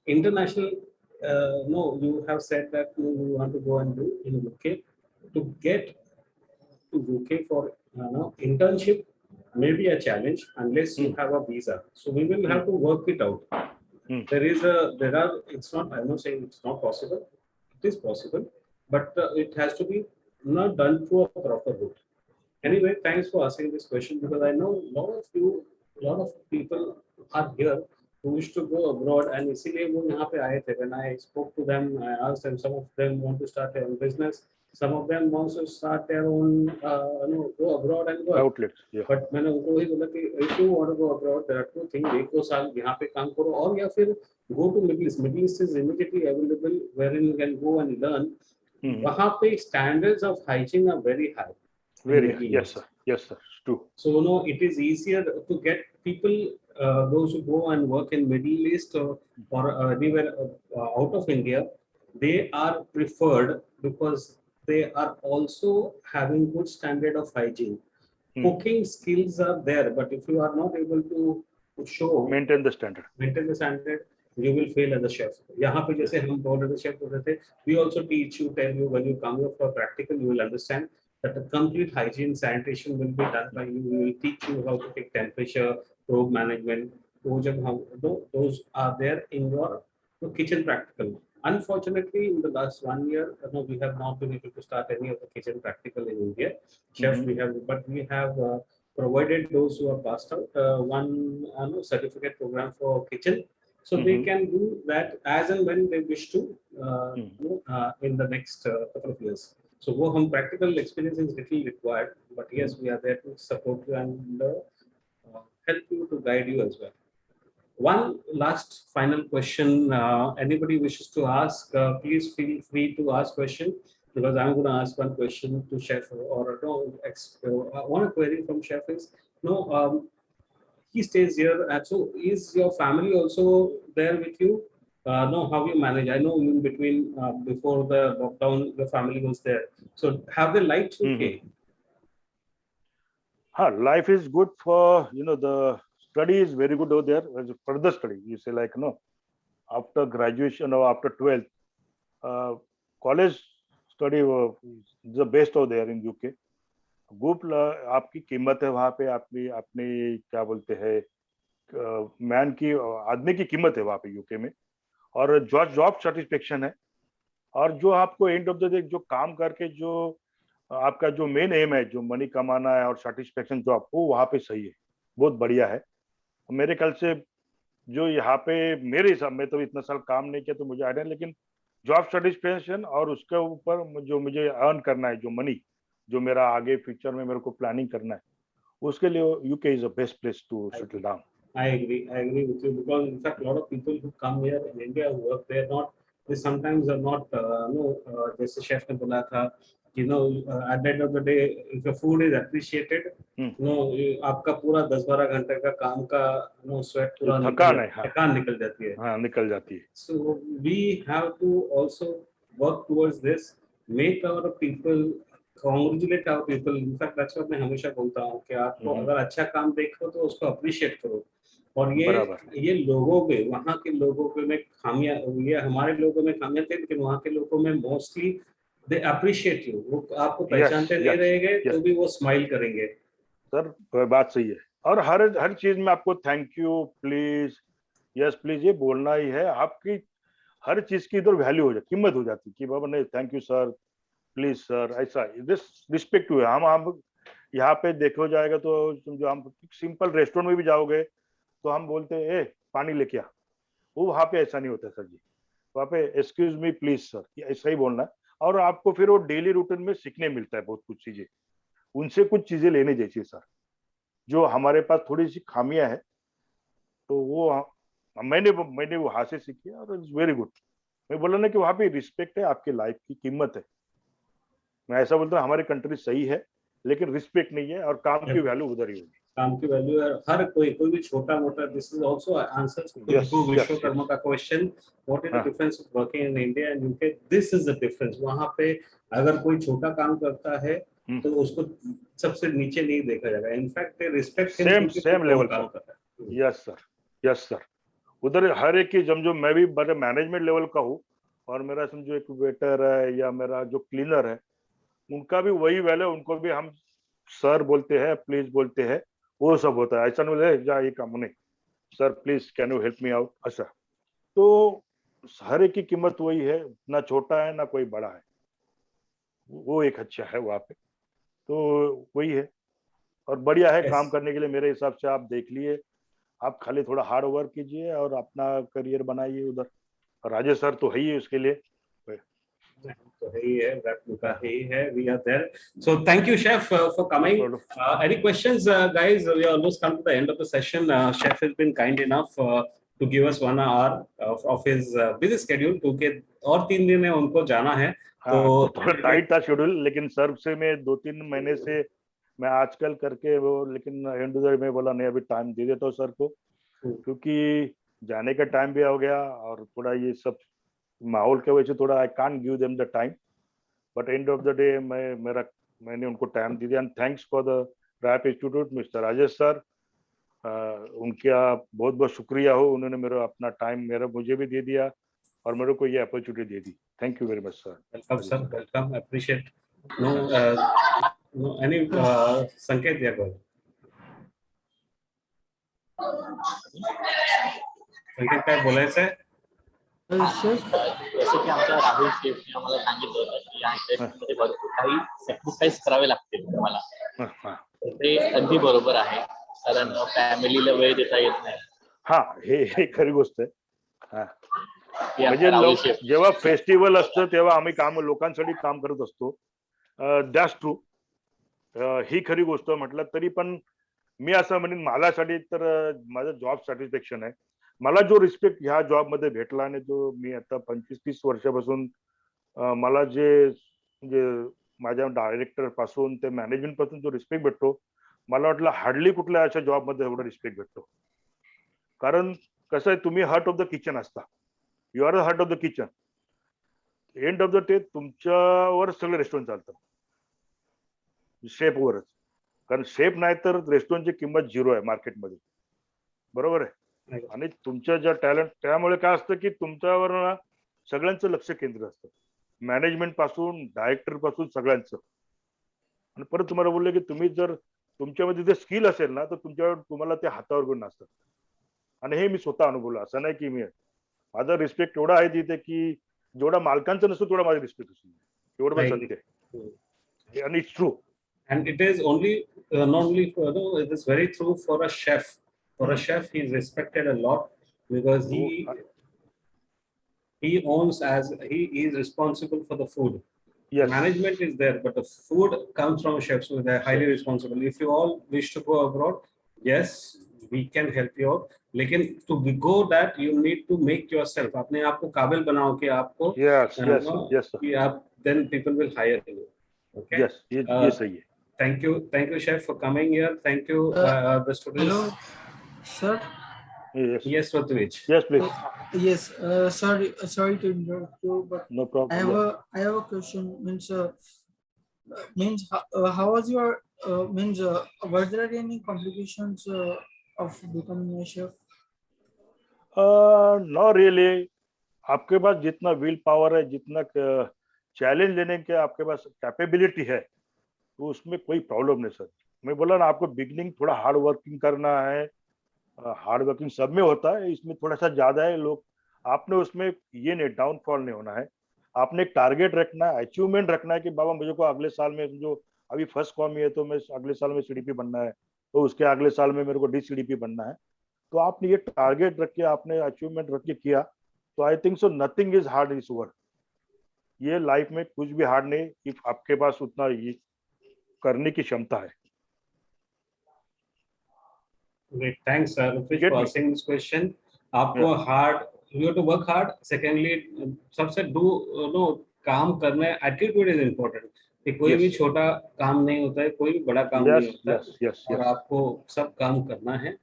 Speaker 2: International. No, you have said that you want to go and do in UK. To get to UK for internship may be a challenge unless you have a visa. So we will have to work it out. It's not, I'm not saying it's not possible. It is possible, but it has to be not done through a proper route. Anyway, thanks for asking this question, because I know a lot of people are here who wish to go abroad, and इसीलिए वो यहाँ पे आए थे. When I spoke to them, I asked them. Some of them want to start their own business. Some of them want to start their own, go abroad and work.
Speaker 1: Outlets, yeah.
Speaker 2: But मैंने उनको वही बोला कि if you want to go abroad, there are 2 things. 1-2 साल यहाँ पे काम करो, और या फिर go to Middle East. Middle East is immediately available, wherein you can go and learn. वहाँ पे standards of hygiene are very high.
Speaker 1: Very,
Speaker 2: Middle
Speaker 1: yes
Speaker 2: East.
Speaker 1: sir, yes sir, it's true.
Speaker 2: So it is easier to get people, those who go and work in Middle East or anywhere out of India. They are preferred because they are also having good standard of hygiene. Cooking skills are there, but if you are not able to show
Speaker 1: Maintain the standard.
Speaker 2: you will fail as a chef. यहाँ पे जैसे हम बोल रहे थे chef बोल रहे थे, we also teach you, tell you when you come here for practical, you will understand that the complete hygiene sanitation will be done by you. We will teach you how to take temperature, probe management. वो जब हम those are there in your kitchen practical. Unfortunately, in the last 1 year, we have not been able to start any of the kitchen practical in India. Chef, we have provided those who are passed out one certificate program for kitchen, so they can do that as and when they wish to in the next couple of years. So wo hum practical experience is little required, but yes, we are there to support you and help you, to guide you as well. One last final question. Anybody wishes to ask, please feel free to ask question, because I'm going to ask one question to Chef, or one query from Chef is, he stays here, and so is your family also there with you? No, how you manage? I know in between, before the lockdown, the family was there. So have they liked UK?
Speaker 1: Life is good for, the study is very good over there. As a further study, you say like, after graduation or after 12th, college study is the best over there in UK. गुप आपकी कीमत है वहाँ पे, आपकी अपनी क्या बोलते हैं मैन की, आदमी की कीमत है वहाँ पे यूके में, और जॉब सेटिस्फेक्शन है, और जो आपको एंड ऑफ द डे जो काम करके जो आपका जो मेन एम है, जो मनी कमाना है और सेटिस्फेक्शन जॉब, वो वहाँ पे सही है, बहुत बढ़िया है मेरे ख्याल से। जो यहाँ पे मेरे हिसाब में, तो इतना साल काम नहीं किया तो मुझे आइडिया, लेकिन जॉब सेटिस्फेक्शन और उसके ऊपर जो मुझे अर्न करना है, जो मनी, जो मेरा आगे फ्यूचर में मेरे को प्लानिंग करना है, उसके लिए UK is the best place to settle down.
Speaker 2: I agree with you, because in fact a lot of people who come here in India who work, they sometimes are not जैसे chef ने बोला था, at the end of the day, if your food is appreciated, आपका पूरा 10-12 घंटे का काम का sweat पूरा थकान निकल जाती है.
Speaker 1: हाँ, निकल जाती है.
Speaker 2: So we have to also work towards this, make our people, congratulate our people. In fact, that's what मैं हमेशा बोलता हूँ कि आपको अगर अच्छा काम देखो तो उसको अप्रिशिएट करो. और ये लोगों में, वहाँ के लोगों में खामियां, ये हमारे लोगों में खामियां थे, लेकिन वहाँ के लोगों में मोस्टली दे अप्रिशिएट यू. वो आपको पहचानते नहीं रहेंगे तो भी वो स्माइल करेंगे.
Speaker 1: सर बात सही है, और हर चीज में आपको thank you, please, yes please, ये बोलना ही है. आपकी हर चीज की इधर वैल्यू हो जाती, कीमत हो जाती कि बाबा नहीं, thank you sir, please sir, ऐसा रिस्पेक्ट हुआ. हम यहाँ पे देखो जाएगा तो जो हम सिंपल रेस्टोरेंट में भी जाओगे तो हम बोलते हैं पानी लेके आ, वो वहाँ पे ऐसा नहीं होता सर जी. वहाँ पे एक्सक्यूज मी प्लीज सर, ऐसा ही बोलना है. और आपको फिर वो डेली रूटीन में सीखने मिलता है बहुत कुछ चीजें, उनसे कुछ चीजें लेने जैसी सर, जो हमारे पास थोड़ी सी खामियां है, तो वो मैंने वो वहां से सीखी और इट्स वेरी गुड. मैं बोला ना कि वहाँ पे रिस्पेक्ट है, आपकी लाइफ की कीमत है. मैं ऐसा बोलता हूँ हमारी कंट्री सही है, लेकिन रिस्पेक्ट नहीं है, और काम की वैल्यू उधर ही होगी.
Speaker 2: काम की वैल्यू है. हर कोई भी छोटा मोटा, this is also answers to Vishwakarma का question, what is the difference of working in India and UK. This is the difference. वहां पे अगर कोई छोटा काम करता है तो उसको सबसे नीचे नहीं देखा जाएगा. In fact they respect
Speaker 1: same level पर. Yes sir, yes sir. उधर हर एक की, जो मैं भी बड़े मैनेजमेंट लेवल का हूँ, और मेरा समझो एक वेटर है या मेरा जो क्लीनर है, उनका भी वही वैल्यू, उनको भी हम सर बोलते हैं, प्लीज बोलते हैं, वो सब होता है. ऐसा नहीं बोले जा ये काम नहीं, sir please can you help me out, ऐसा. तो हर एक की कीमत वही है, ना छोटा है ना कोई बड़ा है, वो एक अच्छा है वहाँ पे. तो वही है, और बढ़िया है काम करने के लिए मेरे हिसाब से. आप देख लिए, आप खाली थोड़ा हार्ड वर्क कीजिए और अपना करियर बनाइए उधर. राजेश सर तो है ही उसके लिए.
Speaker 2: तो है ही है, का ही है. We are there. So thank you, Chef, for coming. Any questions, guys? We almost come to the end of the session. Chef has been kind enough to give us 1 hour of his busy schedule, क्योंकि और 3 दिन है उनको जाना है.
Speaker 1: हाँ तो थोड़ा टाइट था शेड्यूल, लेकिन सर से मैं 2-3 महीने से मैं आजकल करके वो, लेकिन एंड में बोला नहीं अभी टाइम दे देता हूँ सर को, क्योंकि जाने का टाइम भी हो गया और थोड़ा ये सब माहौल के वजह से थोड़ा I can't give them the time, but end of the day मैंने उनको टाइम दे दिया। And thanks for the RAP institute mister Rajesh sir, उनका बहुत बहुत शुक्रिया हो, उन्होंने मेरा अपना टाइम मुझे भी दे दिया और मेरे को ये अपॉर्चुनिटी दे दी। Thank you very much sir.
Speaker 2: Welcome sir, welcome, appreciate. No any संकेत या कोई संकेत काय बोलायचं आहे?
Speaker 3: जसं की आमच्या राहुल शेफने आम्हाला सांगितलं होतं की या इंडस्ट्रीमध्ये भरपूर काही सॅक्रिफाईस करावे लागतील तुम्हाला, ते अगदी बरोबर आहे, कारण फॅमिलीला वेळ देता येत नाही.
Speaker 1: हा हे खरी गोष्ट आहे. हा म्हणजे जेव्हा फेस्टिवल असतं तेव्हा आम्ही लोकांसाठी काम करत असतो, दॅट्स ट्रू, ही खरी गोष्ट म्हटलं तरी पण मी असं म्हणेन माझ्यासाठी तर माझं जॉब सॅटिस्फॅक्शन आहे. मला जो रिस्पेक्ट ह्या जॉब मध्ये भेटला आणि जो मी आता 25-30 वर्षापासून मला जे माझ्या डायरेक्टर पासून ते मॅनेजमेंट पासून जो रिस्पेक्ट भेटतो, मला वाटलं हार्डली कुठल्या अशा जॉब मध्ये एवढा रिस्पेक्ट भेटतो. कारण कसं आहे, तुम्ही हार्ट ऑफ द किचन असता, you are the heart of the kitchen. End of the day तुमच्यावर सगळं रेस्टॉरंट चालतं, शेफवरच. कारण शेफ नाही तर रेस्टॉरंटची किंमत 0 आहे मार्केटमध्ये, बरोबर आहे. आणि तुमच्या ज्या टॅलेंट, त्यामुळे काय असतं की तुमच्यावर सगळ्यांचं लक्ष केंद्रित असतं, मॅनेजमेंट पासून डायरेक्टर पासून सगळ्यांचं. आणि परत तुम्हाला बोलले की तुम्ही जर तुमच्यामध्ये जे स्किल असेल ना तर तुम्हाला ते हातावर घेऊन असतं. आणि हे मी स्वतः अनुभवलं. असं नाही की माझा रिस्पेक्ट एवढा आहे तिथे की जेवढा मालकांचा नसतो तेवढा माझा रिस्पेक्ट असतो, एवढं पण सत्य आहे. आणि it's true.
Speaker 2: And it is only not only for, no, it is very true for a chef. For a chef, he is respected a lot because he owns, as he is responsible for the food.
Speaker 1: Yes.
Speaker 2: Management is there, but the food comes from chefs, so they're highly responsible. If you all wish to go abroad, yes, we can help you out. लेकिन to go that you need to make yourself, अपने आप को काबिल बनाओ कि आपको,
Speaker 1: yes,
Speaker 2: कि आप, then people will hire you. Okay.
Speaker 1: Yes, ये सही है.
Speaker 2: Thank you, chef, for coming here. Thank you, the students.
Speaker 7: Hello, sir.
Speaker 2: Yes, Ratvij.
Speaker 1: Yes, please.
Speaker 7: Yes, sorry to interrupt you, but
Speaker 1: no problem.
Speaker 7: I have a question. How was your were there any complications of becoming a chef?
Speaker 1: No really. आपके पास जितना will power है, जितना challenge लेने के आपके पास capability है, तो उसमें कोई प्रॉब्लम नहीं सर. मैं बोला ना आपको, बिगिनिंग थोड़ा हार्ड वर्किंग करना है. हार्ड वर्किंग सब में होता है, इसमें थोड़ा सा ज्यादा है. लोग आपने उसमें ये नहीं, डाउनफॉल नहीं होना है. आपने एक टारगेट रखना है, अचीवमेंट रखना है कि बाबा मुझे को अगले साल में, जो अभी फर्स्ट कॉमी है तो मैं अगले साल में CDP बनना है, तो उसके अगले साल में मेरे को DCDP बनना है. तो आपने ये टारगेट रख के, आपने अचीवमेंट रख के किया, तो I think so nothing is hard इस वर्ल्ड. ये लाइफ में कुछ भी हार्ड नहीं कि आपके पास उतना ये करने की क्षमता है.
Speaker 2: Great, thanks Ratvij for asking this question. आपको hard, you have to work hard. Secondly, सबसे काम करना है, attitude is important. कि कोई भी छोटा काम नहीं होता है, कोई भी बड़ा काम नहीं होता है, और आपको सब काम करना है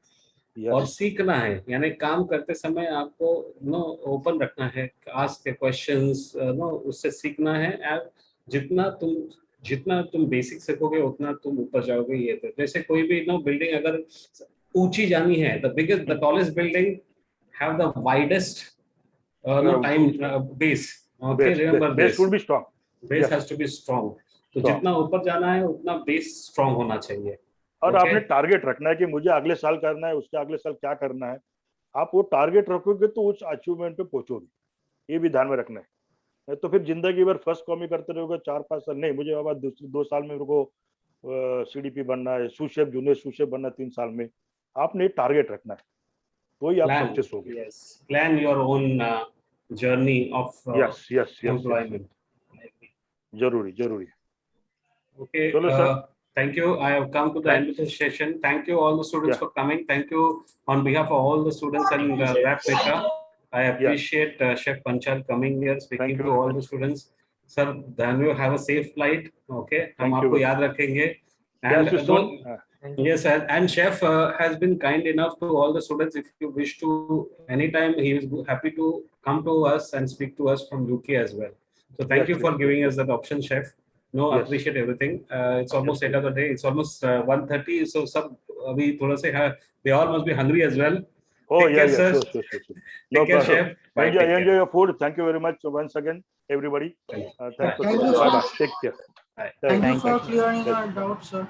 Speaker 2: और सीखना है. यानी काम करते समय आपको ओपन रखना है, आस्क क्वेश्चंस, उससे सीखना है. जितना तुम बेसिक सीखोगे उतना तुम ऊपर जाओगे. ये तो जैसे कोई भी बिल्डिंग अगर ऊंची जानी है, the tallest building have the widest time base. Okay, remember
Speaker 1: base should be strong.
Speaker 2: Base has to be strong. तो जितना ऊपर जाना है उतना बेस स्ट्रांग होना चाहिए.
Speaker 1: और आपने टारगेट रखना है कि मुझे अगले साल करना है, उसके अगले साल क्या करना है. आप वो टारगेट रखोगे तो उस अचीवमेंट पे पहुंचोगे, ये भी ध्यान में रखना है. तो फिर जिंदगी भर फर्स्ट कॉमी करते रहोगे 4-5 साल, नहीं मुझे बाबा 2 साल में मेरे को CDP बनना है, सूश शेफ, जूनियर सूश शेफ बनना है 3 साल में. आपने टारगेट रखना है, तो ही आप सक्सेस होगे.
Speaker 2: Yes, plan your own journey of employment.
Speaker 1: जरूरी.
Speaker 2: Okay,
Speaker 1: चलो sir.
Speaker 2: Thank you. I have come to the end of the session. Thank you all the students for coming. Thank you on behalf of all the students and Rap Beta. I appreciate Chef Panchal coming here, speaking to all the students. Sir, then you have a safe flight. Okay, हम
Speaker 1: Thank you
Speaker 2: आपको
Speaker 1: very
Speaker 2: याद रखेंगे.
Speaker 1: Yes,
Speaker 2: And
Speaker 1: you soon.
Speaker 2: yes, and chef has been kind enough to all the students. If you wish to, anytime he is happy to come to us and speak to us from UK as well. So thank
Speaker 1: Yes,
Speaker 2: you for
Speaker 1: please.
Speaker 2: giving us that option, chef. No,
Speaker 1: Yes.
Speaker 2: appreciate everything. It's almost
Speaker 1: Yes,
Speaker 2: 8 of the day. It's almost 1:30. So सब अभी थोड़ा से they all must be hungry as well.
Speaker 1: Oh,
Speaker 2: Take
Speaker 1: yeah,
Speaker 2: care,
Speaker 1: yeah,
Speaker 2: sir.
Speaker 1: sure. No
Speaker 2: Take care,
Speaker 1: problem.
Speaker 2: chef. Bye.
Speaker 1: Enjoy,
Speaker 2: Take care.
Speaker 1: enjoy your food. Thank you very much once again, everybody. Thanks for
Speaker 7: Thank
Speaker 1: today.
Speaker 7: you,
Speaker 1: Bye
Speaker 7: sir.
Speaker 1: bye. Take care.
Speaker 2: Bye.
Speaker 7: Thank you
Speaker 3: Thank
Speaker 7: for
Speaker 3: you.
Speaker 7: clearing our doubts, sir.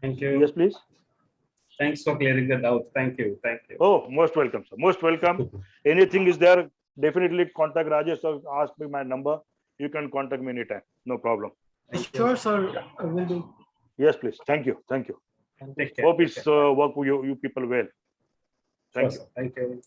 Speaker 2: Thank you.
Speaker 1: Yes, please.
Speaker 2: Thanks for clearing the doubt. Thank you. Thank you.
Speaker 1: Oh, most welcome, sir. Most welcome. Anything is there, definitely contact Rajesh or ask me my number. You can contact me anytime. No problem.
Speaker 7: Sure, sir. I will do.
Speaker 1: Yes, please. Thank you. Thank you.
Speaker 2: Take care.
Speaker 1: Hope
Speaker 2: Take
Speaker 1: it's
Speaker 2: care.
Speaker 1: work with you people well.
Speaker 2: Sure,
Speaker 1: Thank you.
Speaker 2: sir. Thank you.